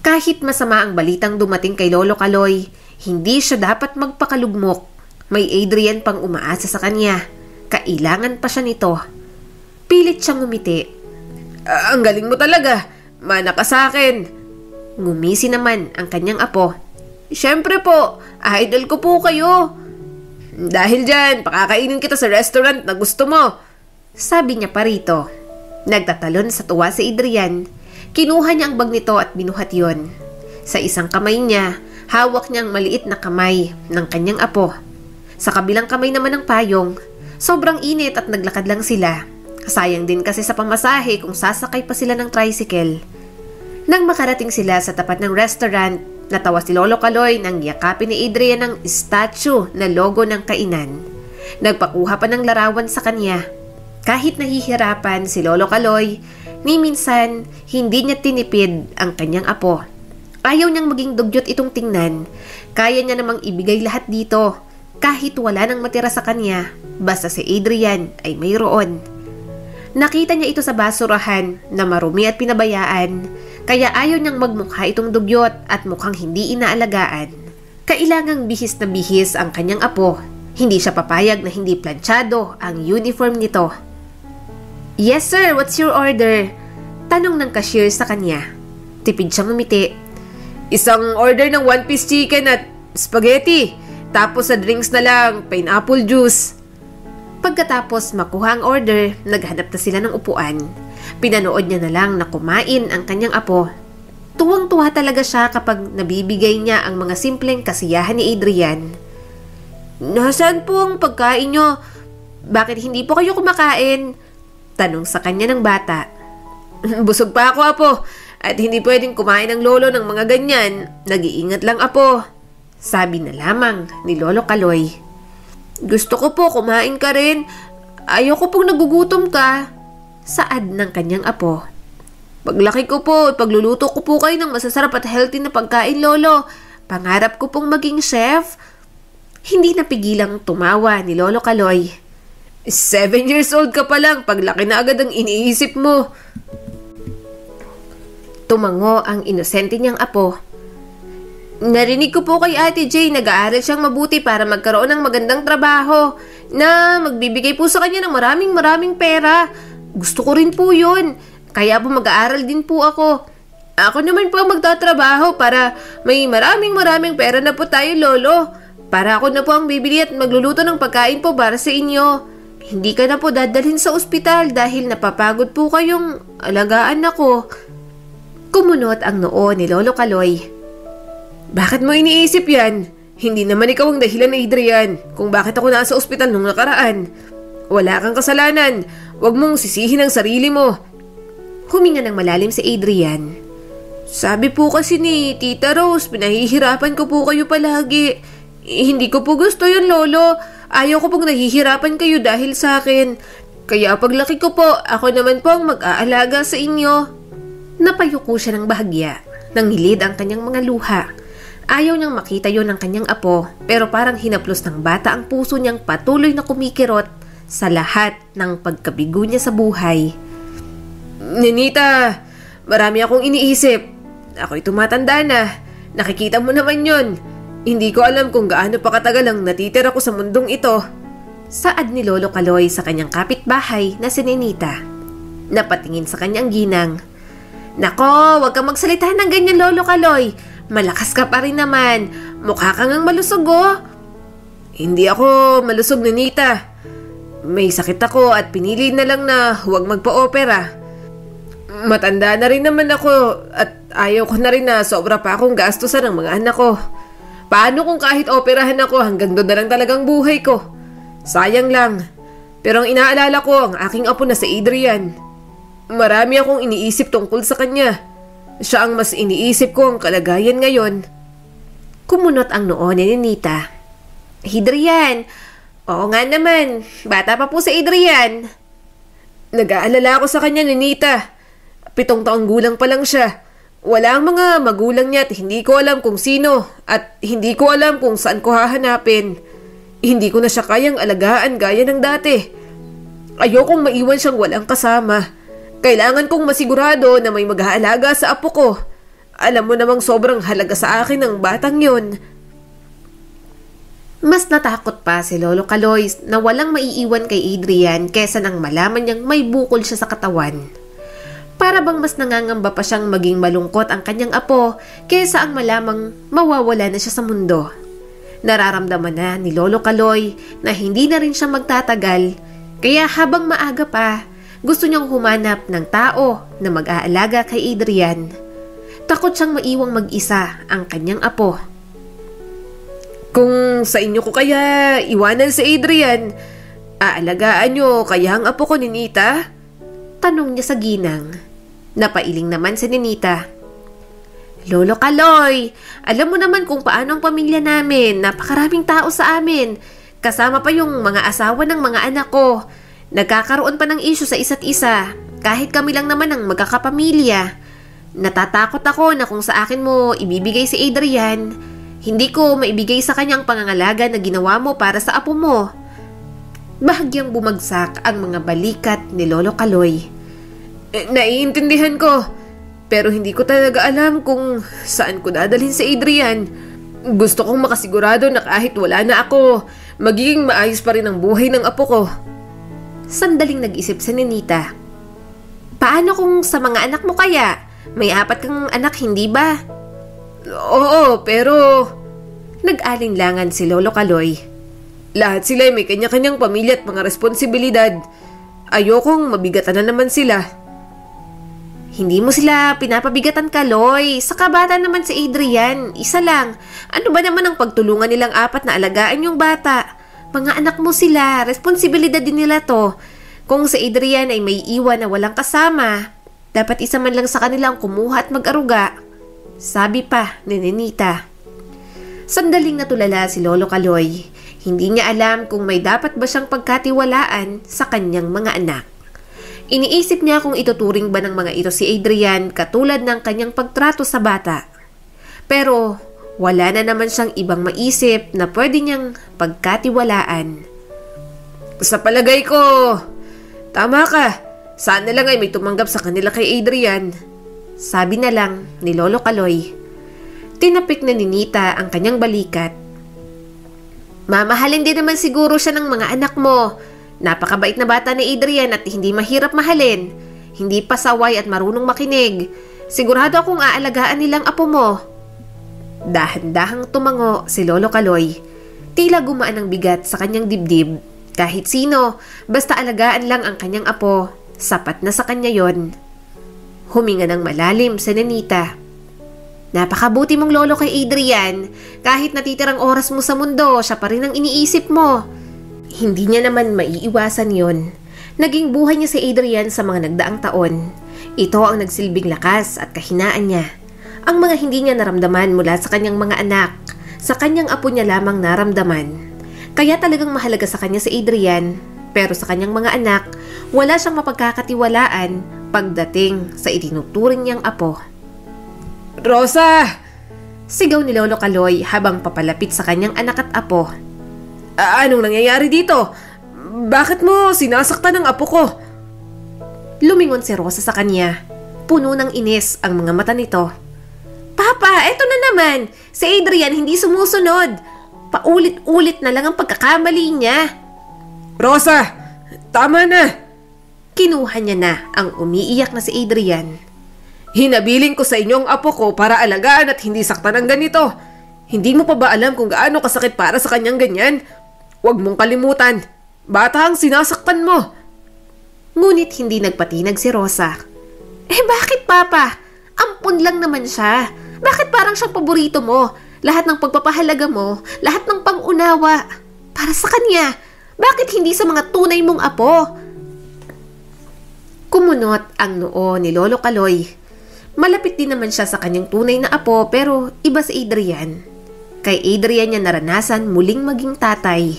Kahit masama ang balitang dumating kay Lolo Kaloy, hindi siya dapat magpakalugmok. May Adrian pang umaasa sa kanya. Kailangan pa siya nito. Pilit siyang ngumiti. Ang galing mo talaga. Mana ka sa akin. Ngumisi naman ang kanyang apo. Siyempre po, idol ko po kayo. Dahil dyan, pakakainin kita sa restaurant na gusto mo. Sabi niya pa rito. Nagtatalon sa tuwa si Adrian. Kinuha niya ang bag nito at binuhat yon. Sa isang kamay niya, hawak niya ang maliit na kamay ng kanyang apo. Sa kabilang kamay naman ng payong. Sobrang init at naglakad lang sila. Sayang din kasi sa pamasahe kung sasakay pa sila ng tricycle. Nang makarating sila sa tapat ng restaurant, natawa si Lolo Kaloy nang yakapin ni Adrian ng statue na logo ng kainan. Nagpakuha pa ng larawan sa kanya. Kahit nahihirapan si Lolo Kaloy, ni minsan hindi niya tinipid ang kanyang apo. Ayaw niyang maging dugyot itong tingnan. Kaya niya namang ibigay lahat dito. Kahit wala nang matira sa kanya, basta si Adrian ay mayroon. Nakita niya ito sa basurahan na marumi at pinabayaan, kaya ayaw niyang magmukha itong dugyot at mukhang hindi inaalagaan. Kailangang bihis na bihis ang kanyang apo. Hindi siya papayag na hindi planchado ang uniform nito. Yes sir, what's your order? Tanong ng cashier sa kanya. Tipid siyang umiti. Isang order ng 1-piece chicken at spaghetti. Tapos sa drinks na lang, pineapple juice. Pagkatapos makuha ang order, naghanap na sila ng upuan. Pinanood niya na lang na kumain ang kanyang apo. Tuwang-tuwa talaga siya kapag nabibigay niya ang mga simpleng kasiyahan ni Adrian. Nasaan po ang pagkain niyo? Bakit hindi po kayo kumakain? Tanong sa kanya ng bata. Busog pa ako, apo. At hindi pwedeng kumain ng lolo ng mga ganyan. Nag-iingat lang, apo. Sabi na lamang ni Lolo Kaloy. Gusto ko po kumain ka rin. Ayoko pong nagugutom ka. Saad ng kanyang apo. Paglaki ko po, pagluluto ko po kayo ng masasarap at healthy na pagkain, lolo. Pangarap ko pong maging chef. Hindi napigilang tumawa ni Lolo Kaloy. 7 years old ka pa lang, paglaki na agad ang iniisip mo. Tumango ang inosente niyang apo. Narinig ko po kay Ate Jay, nag-aaral siyang mabuti para magkaroon ng magandang trabaho na magbibigay po sa kanya ng maraming pera. Gusto ko rin po yun. Kaya po mag-aaral din po ako. Ako naman po ang magtatrabaho para may maraming pera na po tayo, lolo. Para ako na po ang bibili at magluluto ng pagkain po para sa inyo. Hindi ka na po dadalhin sa ospital dahil napapagod po kayong alagaan ako. Kumunot ang noo ni Lolo Kaloy. Bakit mo iniisip yan? Hindi naman ikaw ang dahilan, Adrian, kung bakit ako nasa ospital nung nakaraan. Wala kang kasalanan. Huwag mong sisihin ang sarili mo. Huminga ng malalim si Adrian. Sabi po kasi ni Tita Rose, pinahihirapan ko po kayo palagi. Hindi ko po gusto yun, lolo. Ayaw ko pong nahihirapan kayo dahil sa akin. Kaya paglaki ko po, ako naman po ang mag-aalaga sa inyo. Napayuko siya ng bahagya. Nangilid ang kanyang mga luha. Ayaw niyang makita yon ng kanyang apo, pero parang hinaplos ng bata ang puso niyang patuloy na kumikirot sa lahat ng pagkabigo niya sa buhay. Ninita, marami akong iniisip. Ako'y tumatanda na. Nakikita mo naman yon. Hindi ko alam kung gaano pa katagal ang natitira ko sa mundong ito. Saad ni Lolo Kaloy sa kanyang kapitbahay na si Ninita. Napatingin sa kanyang ginang. Nako, wag kang magsalita ng ganyan, Lolo Kaloy. Malakas ka pa rin naman. Mukha kang ang malusog, oh. Hindi ako malusog, Ninita. May sakit ako at pinili na lang na huwag magpa-opera. Matanda na rin naman ako at ayaw ko na rin na sobra pa akong gastusan ng mga anak ko. Paano kung kahit operahan ako hanggang doon na lang talagang buhay ko? Sayang lang. Pero ang inaalala ko ang aking apo na si Adrian. Marami akong iniisip tungkol sa kanya. Siya ang mas iniisip ko ang kalagayan ngayon. Kumunot ang noo ni Ninita. Adrian, oo nga naman, bata pa po si Adrian. Nag-aalala ako sa kanya, Ninita. 7 taong gulang pa lang siya. Wala ang mga magulang niya at hindi ko alam kung sino at hindi ko alam kung saan ko hahanapin. Hindi ko na siya kayang alagaan gaya ng dati. Ayokong maiwan siyang walang kasama. Kailangan kong masigurado na may mag-aalaga sa apo ko. Alam mo namang sobrang halaga sa akin ang batang yon. Mas natakot pa si Lolo Kaloy na walang maiiwan kay Adrian kesa nang malaman niyang may bukol siya sa katawan. Para bang mas nangangamba pa siyang maging malungkot ang kanyang apo kesa ang malamang mawawala na siya sa mundo. Nararamdaman na ni Lolo Kaloy na hindi na rin siya magtatagal, kaya habang maaga pa, gusto niyang humanap ng tao na mag-aalaga kay Adrian. Takot siyang maiwang mag-isa ang kanyang apo. Kung sa inyo ko kaya iwanan si Adrian, aalagaan niyo kaya ang apo ko, Ninita? Tanong niya sa ginang. Napailing naman si Ninita. Lolo Kaloy, alam mo naman kung paano ang pamilya namin. Napakaraming tao sa amin. Kasama pa yung mga asawa ng mga anak ko. Nagkakaroon pa ng issue sa isa't isa, kahit kami lang naman ang magkakapamilya. Natatakot ako na kung sa akin mo ibibigay si Adrian, hindi ko maibigay sa kanyang pangangalaga na ginawa mo para sa apo mo. Bahagyang bumagsak ang mga balikat ni Lolo Kaloy. Naiintindihan ko, pero hindi ko talaga alam kung saan ko dadalhin si Adrian. Gusto kong makasigurado na kahit wala na ako, magiging maayos pa rin ang buhay ng apo ko. Sandaling nag-isip si Ninita. Paano kung sa mga anak mo kaya? May 4 kang anak, hindi ba? Oo, pero nag-alinlangan si Lolo Kaloy. Lahat sila ay may kanya-kanyang pamilya at mga responsibilidad. Ayokong mabigatan na naman sila. Hindi mo sila pinapabigatan, Kaloy. Sa kabata naman si Adrian, isa lang. Ano ba naman ang pagtulungan nilang 4 na alagaan yung bata? Mga anak mo sila, responsibilidad din nila to. Kung si Adrian ay may iwan na walang kasama, Dapat isa man lang sa kanilang kumuha at mag-aruga. Sabi pa ni Ninita. Sandaling natulala si Lolo Kaloy. Hindi niya alam kung may dapat ba siyang pagkatiwalaan sa kanyang mga anak. Iniisip niya kung ituturing ba ng mga ito si Adrian katulad ng kanyang pagtrato sa bata. Pero wala na naman siyang ibang maisip na pwede niyang pagkatiwalaan. Sa palagay ko, tama ka. Sana lang ay may tumanggap sa kanila kay Adrian. Sabi na lang ni Lolo Kaloy. Tinapik na ni Nita ang kanyang balikat. Mamahalin din naman siguro siya ng mga anak mo. Napakabait na bata ni Adrian at hindi mahirap mahalin. Hindi pasaway at marunong makinig. Sigurado akong aalagaan nilang apo mo. Dahan-dahang tumango si Lolo Kaloy. Tila gumaan ang bigat sa kanyang dibdib. Kahit sino, basta alagaan lang ang kanyang apo, sapat na sa kanya yon. Huminga ng malalim si Ninita. Napakabuti mong lolo kay Adrian. Kahit natitirang oras mo sa mundo, siya pa rin ang iniisip mo. Hindi niya naman maiiwasan yon. Naging buhay niya si Adrian sa mga nagdaang taon. Ito ang nagsilbing lakas at kahinaan niya. Ang mga hindi niya naramdaman mula sa kanyang mga anak, sa kanyang apo niya lamang naramdaman. Kaya talagang mahalaga sa kanya si Adrian, pero sa kanyang mga anak, wala siyang mapagkakatiwalaan pagdating sa itinuturing niyang apo. Rosa! Sigaw ni Lolo Kaloy habang papalapit sa kanyang anak at apo. Anong nangyayari dito? Bakit mo sinasaktan ang apo ko? Lumingon si Rosa sa kanya. Puno ng inis ang mga mata nito. Papa, eto na naman! Si Adrian hindi sumusunod! Paulit-ulit na lang ang pagkakamali niya. Rosa! Tama na! Kinuha niya na ang umiiyak na si Adrian. Hinabiling ko sa inyong apo ko para alagaan at hindi saktan ng ganito. Hindi mo pa ba alam kung gaano kasakit para sa kanyang ganyan? Huwag mong kalimutan. Bata ang sinasaktan mo. Ngunit hindi nagpatinag si Rosa. Bakit Papa? Ampun lang naman siya. Bakit parang siyang paborito mo? Lahat ng pagpapahalaga mo, lahat ng pangunawa. Para sa kanya, bakit hindi sa mga tunay mong apo? Kumunot ang noo ni Lolo Kaloy. Malapit din naman siya sa kanyang tunay na apo pero iba si Adrian. Kay Adrian niya naranasan muling maging tatay.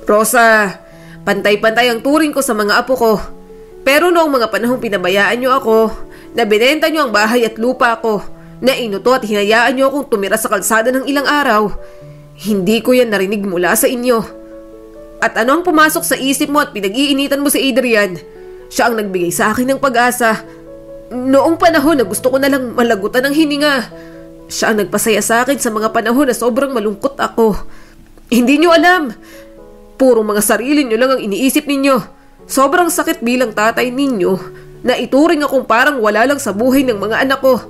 Rosa, pantay-pantay ang turing ko sa mga apo ko. Pero noong mga panahong pinabayaan niyo ako, na binenta niyo ang bahay at lupa ko, na inuto at hinayaan niyo akong tumira sa kalsada ng ilang araw, hindi ko yan narinig mula sa inyo. At ano ang pumasok sa isip mo at pinag-iinitan mo si Adrian? Siya ang nagbigay sa akin ng pag-asa. Noong panahon na gusto ko na lang malagutan ng hininga, siya ang nagpasaya sa akin sa mga panahon na sobrang malungkot ako. Hindi niyo alam. Puro mga sarili niyo lang ang iniisip ninyo. Sobrang sakit bilang tatay ninyo na ituring akong parang wala lang sa buhay ng mga anak ko.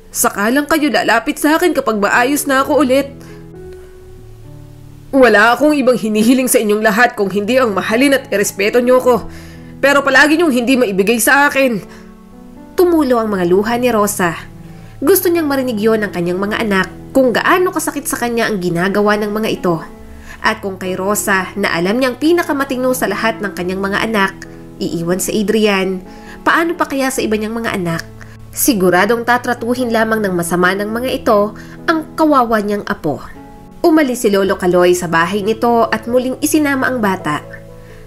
Saka lang kayo lalapit sa akin kapag maayos na ako ulit. Wala akong ibang hinihiling sa inyong lahat kung hindi ang mahalin at irespeto niyo ko. Pero palagi niyong hindi maibigay sa akin. Tumulo ang mga luha ni Rosa. Gusto niyang marinig yon ng kanyang mga anak kung gaano kasakit sa kanya ang ginagawa ng mga ito. At kung kay Rosa na alam niyang pinakamatino sa lahat ng kanyang mga anak, iiwan si Adrian, paano pa kaya sa iba niyang mga anak? Siguradong tatratuhin lamang ng masama ng mga ito ang kawawa niyang apo. Umalis si Lolo Kaloy sa bahay nito at muling isinama ang bata.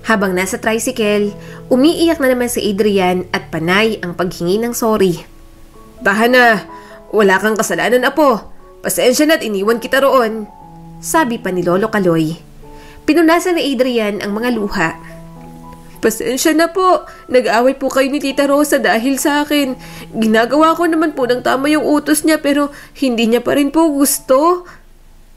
Habang nasa tricycle, umiiyak na naman si Adrian at panay ang paghingi ng sorry. Tahan na, wala kang kasalanan apo. Pasensya na't iniwan kita roon. Sabi pa ni Lolo Kaloy. Pinunasan ni Adrian ang mga luha. Pasensya na po, nag-away po kayo ni Tita Rosa dahil sa akin. Ginagawa ko naman po ng tama yung utos niya pero hindi niya pa rin po gusto.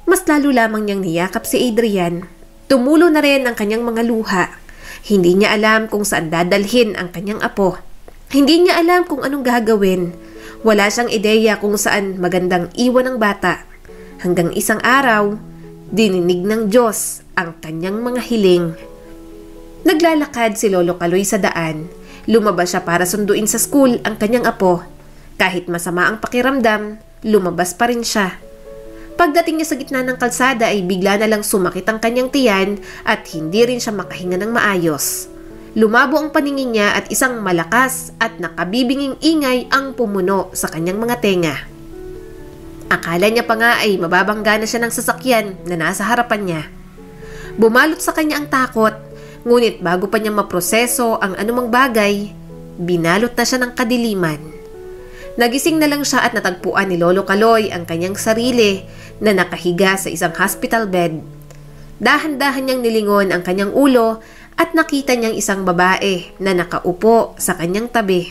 Mas lalo lamang niyang niyakap si Adrian. Tumulo na rin ang kanyang mga luha. Hindi niya alam kung saan dadalhin ang kanyang apo. Hindi niya alam kung anong gagawin. Wala siyang ideya kung saan magandang iwan ang bata. Hanggang isang araw, dininig ng Diyos ang kanyang mga hiling. Naglalakad si Lolo Kaloy sa daan. Lumabas siya para sunduin sa school ang kanyang apo. Kahit masama ang pakiramdam, lumabas pa rin siya. Pagdating niya sa gitna ng kalsada ay bigla na lang sumakit ang kanyang tiyan at hindi rin siya makahinga ng maayos. Lumabo ang paningin niya at isang malakas at nakabibinging ingay ang pumuno sa kanyang mga tenga. Akala niya pa nga ay mababangga na siya ng sasakyan na nasa harapan niya. Bumalot sa kanya ang takot, ngunit bago pa niya maproseso ang anumang bagay, binalot na siya ng kadiliman. Nagising na lang siya at natagpuan ni Lolo Kaloy ang kanyang sarili na nakahiga sa isang hospital bed. Dahan-dahan niyang nilingon ang kanyang ulo at nakita niyang isang babae na nakaupo sa kanyang tabi.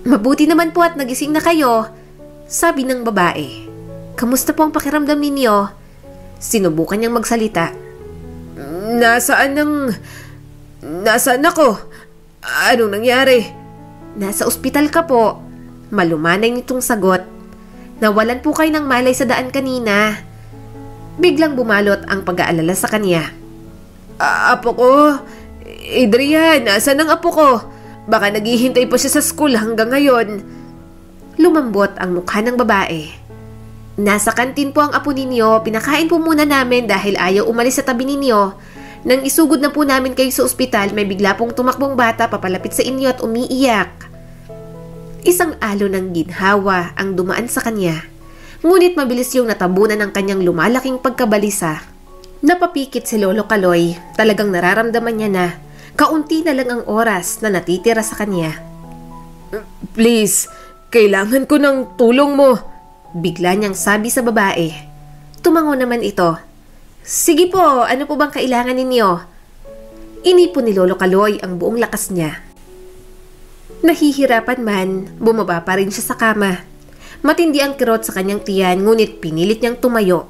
"Mabuti naman po at nagising na kayo," sabi ng babae. "Kamusta po ang pakiramdam ninyo?" Sinubukan niyang magsalita. Nasaan ako? Anong nangyari?" "Nasa ospital ka po." Malumanay nitong sagot. "Nawalan po kayo ng malay sa daan kanina." Biglang bumalot ang pag-aalala sa kanya. Apo ko? Adrian, nasaan ang apo ko? Baka naghihintay pa siya sa school hanggang ngayon." Lumambot ang mukha ng babae. "Nasa kantin po ang apo ninyo. Pinakain po muna namin dahil ayaw umalis sa tabi ninyo. Nang isugod na po namin kayo sa ospital, may bigla pong tumakbong bata papalapit sa inyo at umiiyak." Isang alo ng ginhawa ang dumaan sa kanya. Ngunit mabilis yung natabunan ng kanyang lumalaking pagkabalisa. Napapikit si Lolo Kaloy. Talagang nararamdaman niya na kaunti na lang ang oras na natitira sa kanya. "Please, kailangan ko ng tulong mo," bigla niyang sabi sa babae. Tumango naman ito. "Sige po, ano po bang kailangan ninyo?" Inipon ni Lolo Kaloy ang buong lakas niya. Nahihirapan man, bumaba pa rin siya sa kama. Matindi ang kirot sa kanyang tiyan, ngunit pinilit niyang tumayo.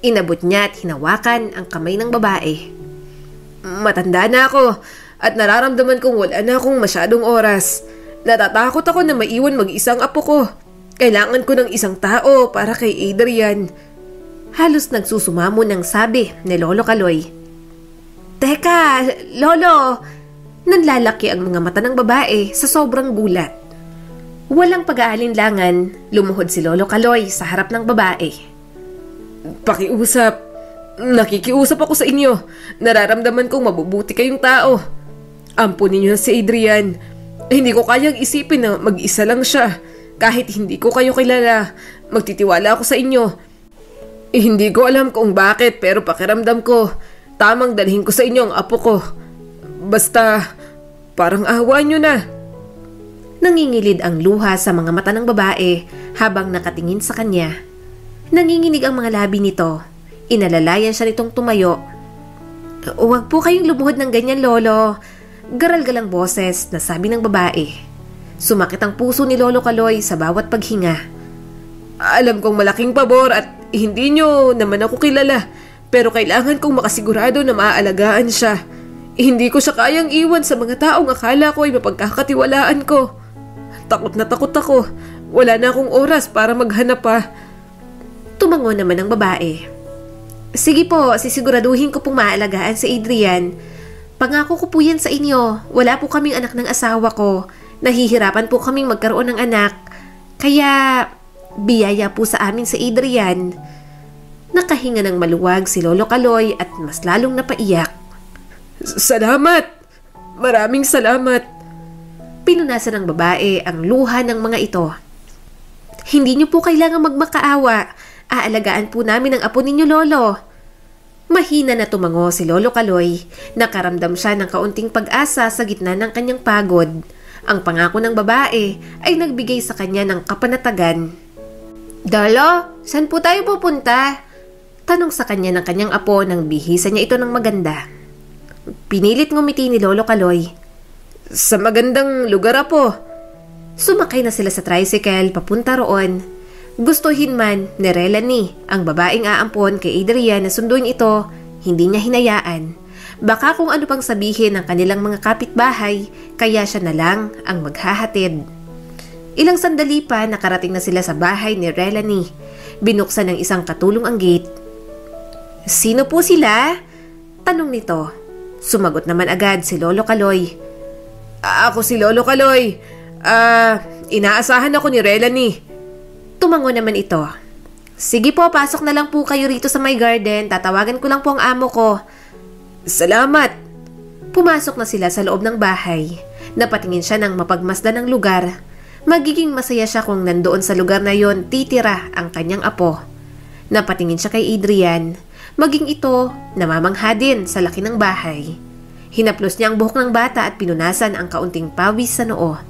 Inabot niya at hinawakan ang kamay ng babae. "Matanda na ako at nararamdaman kong wala na akong masyadong oras. Natatakot ako na maiwan mag-isang apo ko. Kailangan ko ng isang tao para kay Adrian." Halos nagsusumamo ng sabi ni Lolo Kaloy. "Teka, Lolo!" Nanlalaki ang mga mata ng babae sa sobrang gulat. Walang pag-aalinlangan, lumuhod si Lolo Kaloy sa harap ng babae. "Pakiusap. Nakikiusap ako sa inyo. Nararamdaman kong mabubuti kayong tao. Ampunin niyo na si Adrian. Hindi ko kayang isipin na mag-isa lang siya. Kahit hindi ko kayo kilala, magtitiwala ako sa inyo. Hindi ko alam kung bakit pero pakiramdam ko, tamang dalhin ko sa inyo ang apo ko. Basta, parang awa niyo na." Nangingilid ang luha sa mga mata ng babae habang nakatingin sa kanya. Nanginginig ang mga labi nito. Inalalayan siya nitong tumayo. "Huwag po kayong lumuhod ng ganyan, Lolo." Garal-galang boses na sabi ng babae. Sumakit ang puso ni Lolo Kaloy sa bawat paghinga. "Alam kong malaking pabor at hindi niyo naman ako kilala, pero kailangan kong makasigurado na maaalagaan siya. Hindi ko siya kayang iwan sa mga taong akala ko ay mapagkakatiwalaan ko. Takot na takot ako. Wala na akong oras para maghanap pa." Tumango naman ang babae. "Sige po, sisiguraduhin ko pong maalagaan si Adrian. Pangako ko po yan sa inyo. Wala po kaming anak ng asawa ko. Nahihirapan po kaming magkaroon ng anak. Kaya, biyaya po sa amin si Adrian." Nakahinga ng maluwag si Lolo Kaloy at mas lalong napaiyak. "Salamat! Maraming salamat!" Pinunasan ng babae ang luha ng mga ito. "Hindi niyo po kailangang magmakaawa. Aalagaan po namin ang apo ninyo, Lolo." Mahina na tumango si Lolo Kaloy. Nakaramdam siya ng kaunting pag-asa sa gitna ng kanyang pagod. Ang pangako ng babae ay nagbigay sa kanya ng kapanatagan. "Lolo, saan po tayo pupunta?" Tanong sa kanya ng kanyang apo nang bihisa niya ito ng maganda. Pinilit ngumiti ni Lolo Kaloy. "Sa magandang lugar, apo." Sumakay na sila sa tricycle papunta roon. Gustuhin man ni Relanie ang babaeng aampon kay Adrian na sunduin ito, hindi niya hinayaan. Baka kung ano pang sabihin ng kanilang mga kapitbahay, kaya siya na lang ang maghahatid. Ilang sandali pa nakarating na sila sa bahay ni Relanie. Binuksan ng isang katulong ang gate. "Sino po sila?" Tanong nito. Sumagot naman agad si Lolo Kaloy. "Ako si Lolo Kaloy. Inaasahan ako ni Relanie." Tumango naman ito. "Sige po, pasok na lang po kayo rito sa my garden. Tatawagan ko lang po ang amo ko." "Salamat." Pumasok na sila sa loob ng bahay. Napatingin siya ng mapagmasdan ng lugar. Magiging masaya siya kung nandoon sa lugar na yon titira ang kanyang apo. Napatingin siya kay Adrian. Maging ito, namamangha din sa laki ng bahay. Hinaplos niya ang buhok ng bata at pinunasan ang kaunting pawis sa noo.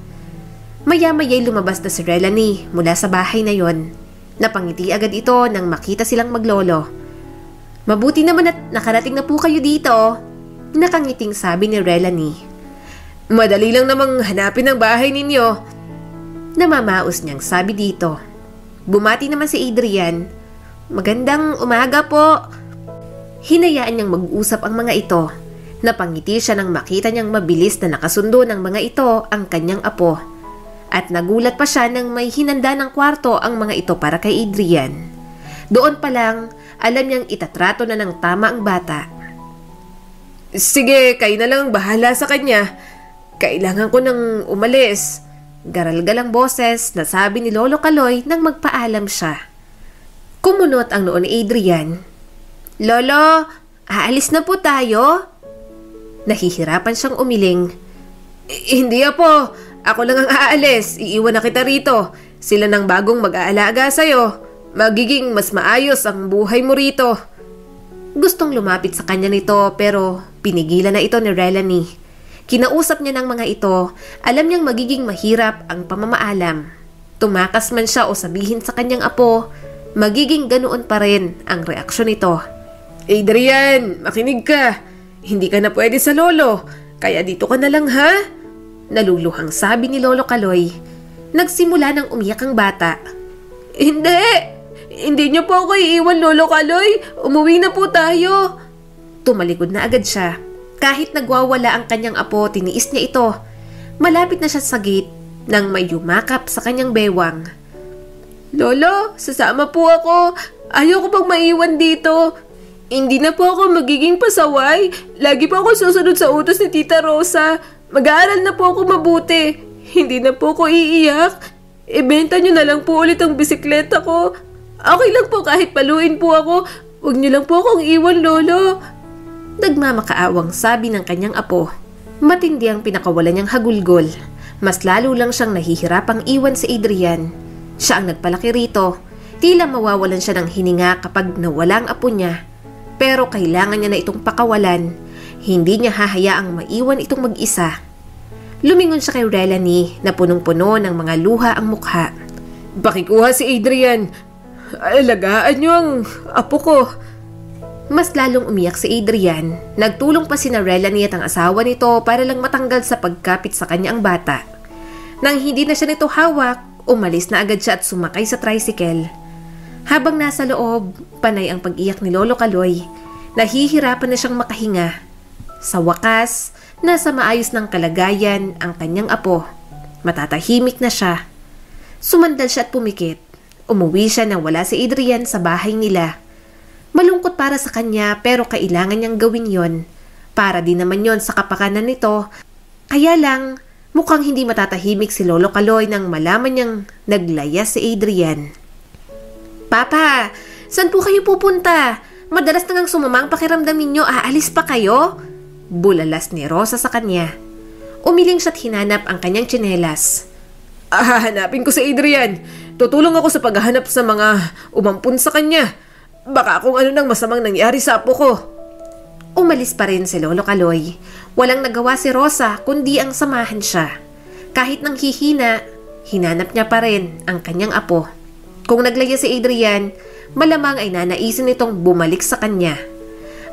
Maya-maya'y lumabas na si Relanie mula sa bahay na yon. Napangiti agad ito nang makita silang maglolo. "Mabuti naman at nakarating na po kayo dito," nakangiting sabi ni Relanie. "Madali lang namang hanapin ang bahay ninyo," namamaos niyang sabi dito. Bumati naman si Adrian. "Magandang umaga po." Hinayaan niyang mag-usap ang mga ito. Napangiti siya nang makita niyang mabilis na nakasundo ng mga ito ang kanyang apo. At nagulat pa siya nang may hinanda ng kwarto ang mga ito para kay Adrian. Doon pa lang, alam niyang itatrato na ng tama ang bata. "Sige, kayo na lang bahala sa kanya. Kailangan ko nang umalis." Garalgalang boses na sabi ni Lolo Kaloy nang magpaalam siya. Kumunot ang noo ni Adrian. "Lolo, aalis na po tayo?" Nahihirapan siyang umiling. Hindi po. Ako lang ang aalis. Iiwan na kita rito. Sila nang bagong mag-aalaga sa'yo. Magiging mas maayos ang buhay mo rito." Gustong lumapit sa kanya nito pero pinigilan na ito ni Relanie. Kinausap niya ng mga ito, alam niyang magiging mahirap ang pamamaalam. Tumakas man siya o sabihin sa kanyang apo, magiging ganoon pa rin ang reaksyon nito. "Adrian, makinig ka. Hindi ka na pwede sa lolo, kaya dito ka na lang ha?" Naluluhang sabi ni Lolo Kaloy. Nagsimula nang umiyak ang bata. Hindi niyo po ako iiwan, Lolo Kaloy. Umuwi na po tayo." Tumalikod na agad siya. Kahit nagwawala ang kanyang apo, tiniis niya ito. Malapit na siya sa gate nang may yumakap sa kanyang bewang. "Lolo, sasama po ako. Ayoko pang maiwan dito. Hindi na po ako magiging pasaway. Lagi po ako susunod sa utos ni Tita Rosa. Mag-aaral na po ako mabuti. Hindi na po ako iiyak. Ibenta niyo na lang po ulit ang bisikleta ko. Okay lang po kahit paluin po ako. Huwag niyo lang po akong iwan, Lolo." Nagmamakaawang sabi ng kanyang apo. Matindi ang pinakawalan niyang hagulgol. Mas lalo lang siyang nahihirapang iwan si Adrian. Siya ang nagpalaki rito. Tila mawawalan siya ng hininga kapag nawala ang apo niya. Pero kailangan niya na itong pakawalan. Hindi niya hahayaang maiwan itong mag-isa. Lumingon siya kay Relanie na punong-puno ng mga luha ang mukha. "Pakikuha si Adrian. Alagaan niyo ang apo ko." Mas lalong umiyak si Adrian. Nagtulong pa sina Relanie at ang asawa nito para lang matanggal sa pagkapit sa kanya ang bata. Nang hindi na siya nito hawak, umalis na agad siya at sumakay sa tricycle. Habang nasa loob, panay ang pag-iyak ni Lolo Kaloy. Nahihirapan na siyang makahinga. Sa wakas, nasa maayos ng kalagayan ang kanyang apo. Matatahimik na siya. Sumandal siya at pumikit. Umuwi siya nang wala si Adrian sa bahay nila. Malungkot para sa kanya pero kailangan niyang gawin yon. Para din naman yon sa kapakanan nito. Kaya lang, mukhang hindi matatahimik si Lolo Kaloy nang malaman niyang naglaya si Adrian. "Papa, saan po kayo pupunta? Madalas na ngang sumama ang pakiramdam ninyo, aalis pa kayo?" Bulalas ni Rosa sa kanya. Umiling siya't hinanap ang kanyang tsinelas. "Hanapin ko si Adrian. Tutulong ako sa paghahanap sa mga umampun sa kanya. Baka kung ano nang masamang nangyari sa apo ko." Umalis pa rin si Lolo Kaloy. Walang nagawa si Rosa kundi ang samahan siya. Kahit nang hihina, hinanap niya pa rin ang kanyang apo. Kung naglaya si Adrian, malamang ay nanaisin nitong bumalik sa kanya.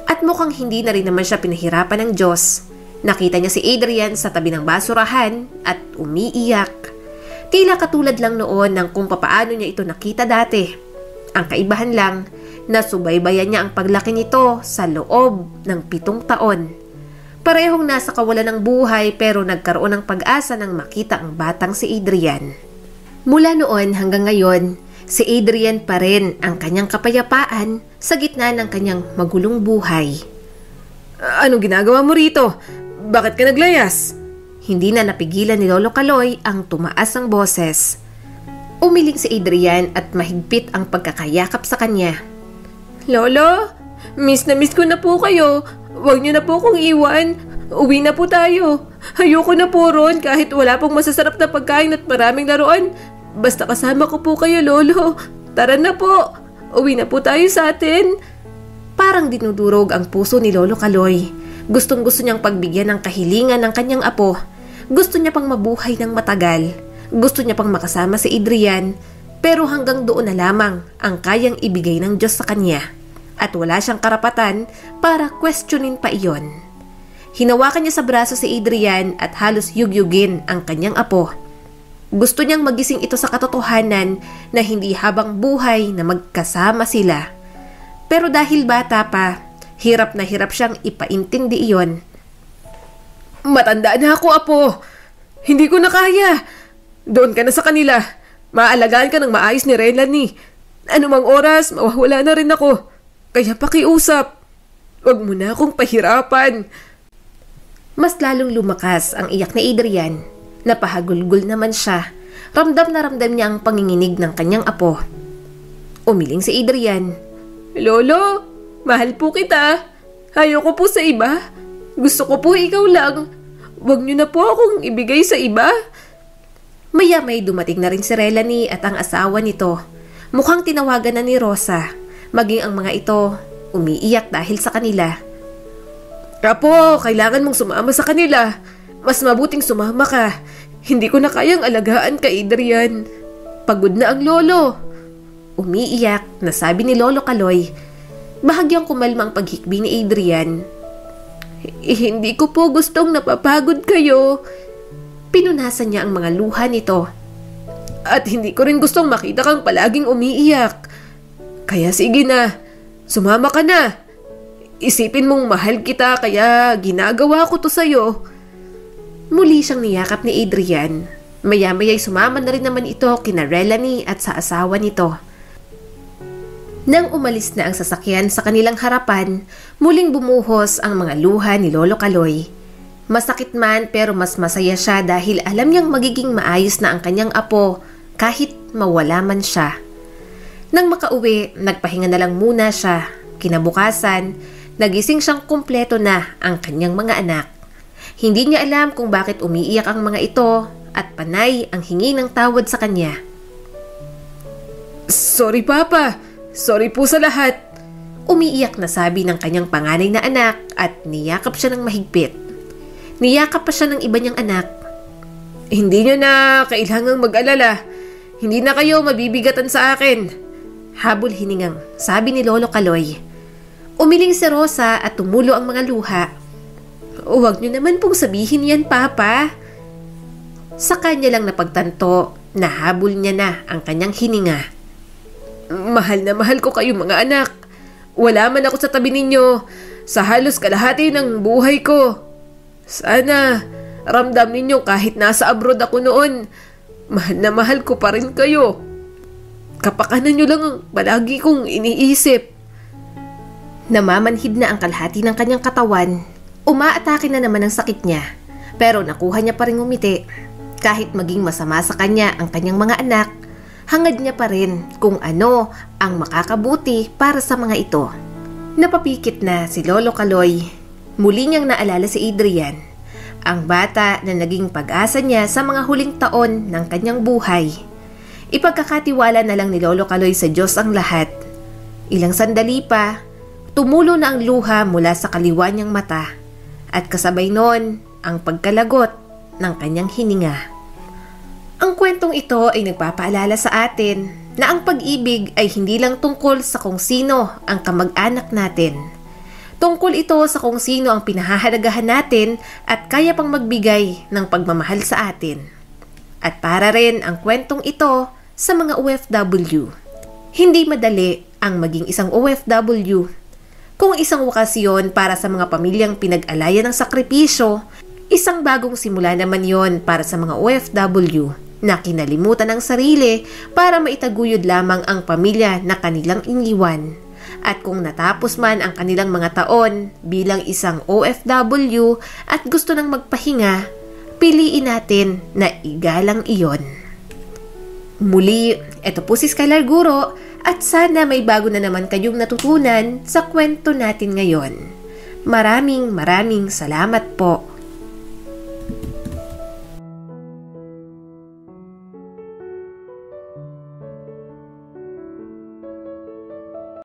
At mukhang hindi na rin naman siya pinahirapan ng Diyos. Nakita niya si Adrian sa tabi ng basurahan at umiiyak. Tila katulad lang noon ng kung papaano niya ito nakita dati. Ang kaibahan lang, nasubaybayan niya ang paglaki nito sa loob ng 7 taon. Parehong nasa kawalan ng buhay pero nagkaroon ng pag-asa nang makita ang batang si Adrian. Mula noon hanggang ngayon, si Adrian pa rin ang kanyang kapayapaan sa gitna ng kanyang magulong buhay. "Anong ginagawa mo rito? Bakit ka naglayas?" Hindi na napigilan ni Lolo Kaloy ang tumaas ang boses. Umiling si Adrian at mahigpit ang pagkakayakap sa kanya. "Lolo, miss na miss ko na po kayo. Huwag niyo na po akong iwan. Uwi na po tayo. Ayoko na po ron kahit wala pong masasarap na pagkain at maraming laruan. Basta kasama ko po kayo, Lolo. Tara na po. Uwi na po tayo sa atin. Parang dinudurog ang puso ni Lolo Kaloy. Gustong-gusto niyang pagbigyan ng kahilingan ng kanyang apo. Gusto niya pang mabuhay ng matagal. Gusto niya pang makasama si Adrian. Pero hanggang doon na lamang ang kayang ibigay ng Diyos sa kanya. At wala siyang karapatan para questionin pa iyon. Hinawakan niya sa braso si Adrian at halos yugyugin ang kanyang apo. Gusto niyang magising ito sa katotohanan na hindi habang buhay na magkasama sila. Pero dahil bata pa, hirap na hirap siyang ipaintindi iyon. Matanda na ako, Apo. Hindi ko na kaya. Doon ka na sa kanila. Maalagaan ka ng maayos ni Relani. Anumang oras, mawawala na rin ako. Kaya pakiusap. Huwag mo na akong pahirapan. Mas lalong lumakas ang iyak ni Adrian. Napahagulgol naman siya. Ramdam na ramdam niya ang panginginig ng kanyang apo. Umiling si Adrian. Lolo, mahal po kita. Ayoko po sa iba. Gusto ko po ikaw lang. Huwag niyo na po akong ibigay sa iba. Maya-may dumating na rin si Relani at ang asawa nito. Mukhang tinawagan na ni Rosa. Maging ang mga ito, umiiyak dahil sa kanila. Apo, kailangan mong sumama sa kanila. Mas mabuting sumama ka. Hindi ko na kayang alagaan ka, Adrian. Pagod na ang lolo. Umiiyak na sabi ni Lolo Kaloy. Bahagyang kumalma ang paghikbi ni Adrian. Hindi ko po gustong napapagod kayo. Pinunasan niya ang mga luha nito. At hindi ko rin gustong makita kang palaging umiiyak. Kaya sige na, sumama ka na. Isipin mong mahal kita kaya ginagawa ko to sa'yo. Muli siyang niyakap ni Adrian. Maya-maya'y sumama na rin naman ito kina Relani at sa asawa nito. Nang umalis na ang sasakyan sa kanilang harapan, muling bumuhos ang mga luha ni Lolo Kaloy. Masakit man pero mas masaya siya dahil alam niyang magiging maayos na ang kanyang apo kahit mawala man siya. Nang makauwi, nagpahinga na lang muna siya. Kinabukasan, nagising siyang kumpleto na ang kanyang mga anak. Hindi niya alam kung bakit umiiyak ang mga ito at panay ang hingi ng tawad sa kanya. Sorry, Papa. Sorry po sa lahat. Umiiyak na sabi ng kanyang panganay na anak at niyakap siya ng mahigpit. Niyakap pa siya ng iba niyang anak. Hindi niyo na kailangang mag-alala. Hindi na kayo mabibigatan sa akin. Habol hiningang sabi ni Lolo Kaloy. Umiling si Rosa at tumulo ang mga luha. Huwag niyo naman pong sabihin yan, Papa. Sa kanya lang napagtanto na habol niya na ang kanyang hininga. Mahal na mahal ko kayo mga anak. Wala man ako sa tabi ninyo sa halos kalahati ng buhay ko. Sana ramdam ninyo kahit nasa abroad ako noon, mahal na mahal ko pa rin kayo. Kapakanan nyo lang ang palagi kong iniisip. Namamanhid na ang kalahati ng kanyang katawan. Umaatake na naman ang sakit niya. Pero nakuha niya pa rin ngumiti. Kahit maging masama sa kanya ang kanyang mga anak, hangad niya pa rin kung ano ang makakabuti para sa mga ito. Napapikit na si Lolo Kaloy. Muli niyang naalala si Adrian, ang bata na naging pag-asa niya sa mga huling taon ng kanyang buhay. Ipagkakatiwala na lang ni Lolo Kaloy sa Diyos ang lahat. Ilang sandali pa, tumulo na ang luha mula sa kaliwa niyang mata at kasabay noon ang pagkalagot ng kanyang hininga. Ang kwentong ito ay nagpapaalala sa atin na ang pag-ibig ay hindi lang tungkol sa kung sino ang kamag-anak natin. Tungkol ito sa kung sino ang pinahahalagahan natin at kaya pang magbigay ng pagmamahal sa atin. At para rin ang kwentong ito sa mga OFW. Hindi madali ang maging isang OFW. Kung isang wakasyon para sa mga pamilyang pinag-alayan ng sakripisyo, isang bagong simula naman yon para sa mga OFW na kinalimutan ang sarili para maitaguyod lamang ang pamilya na kanilang iniwan. At kung natapos man ang kanilang mga taon bilang isang OFW at gusto nang magpahinga, piliin natin na igalang iyon. Muli, ito po si Skylar Guro at sana may bago na naman kayong natutunan sa kwento natin ngayon. Maraming salamat po.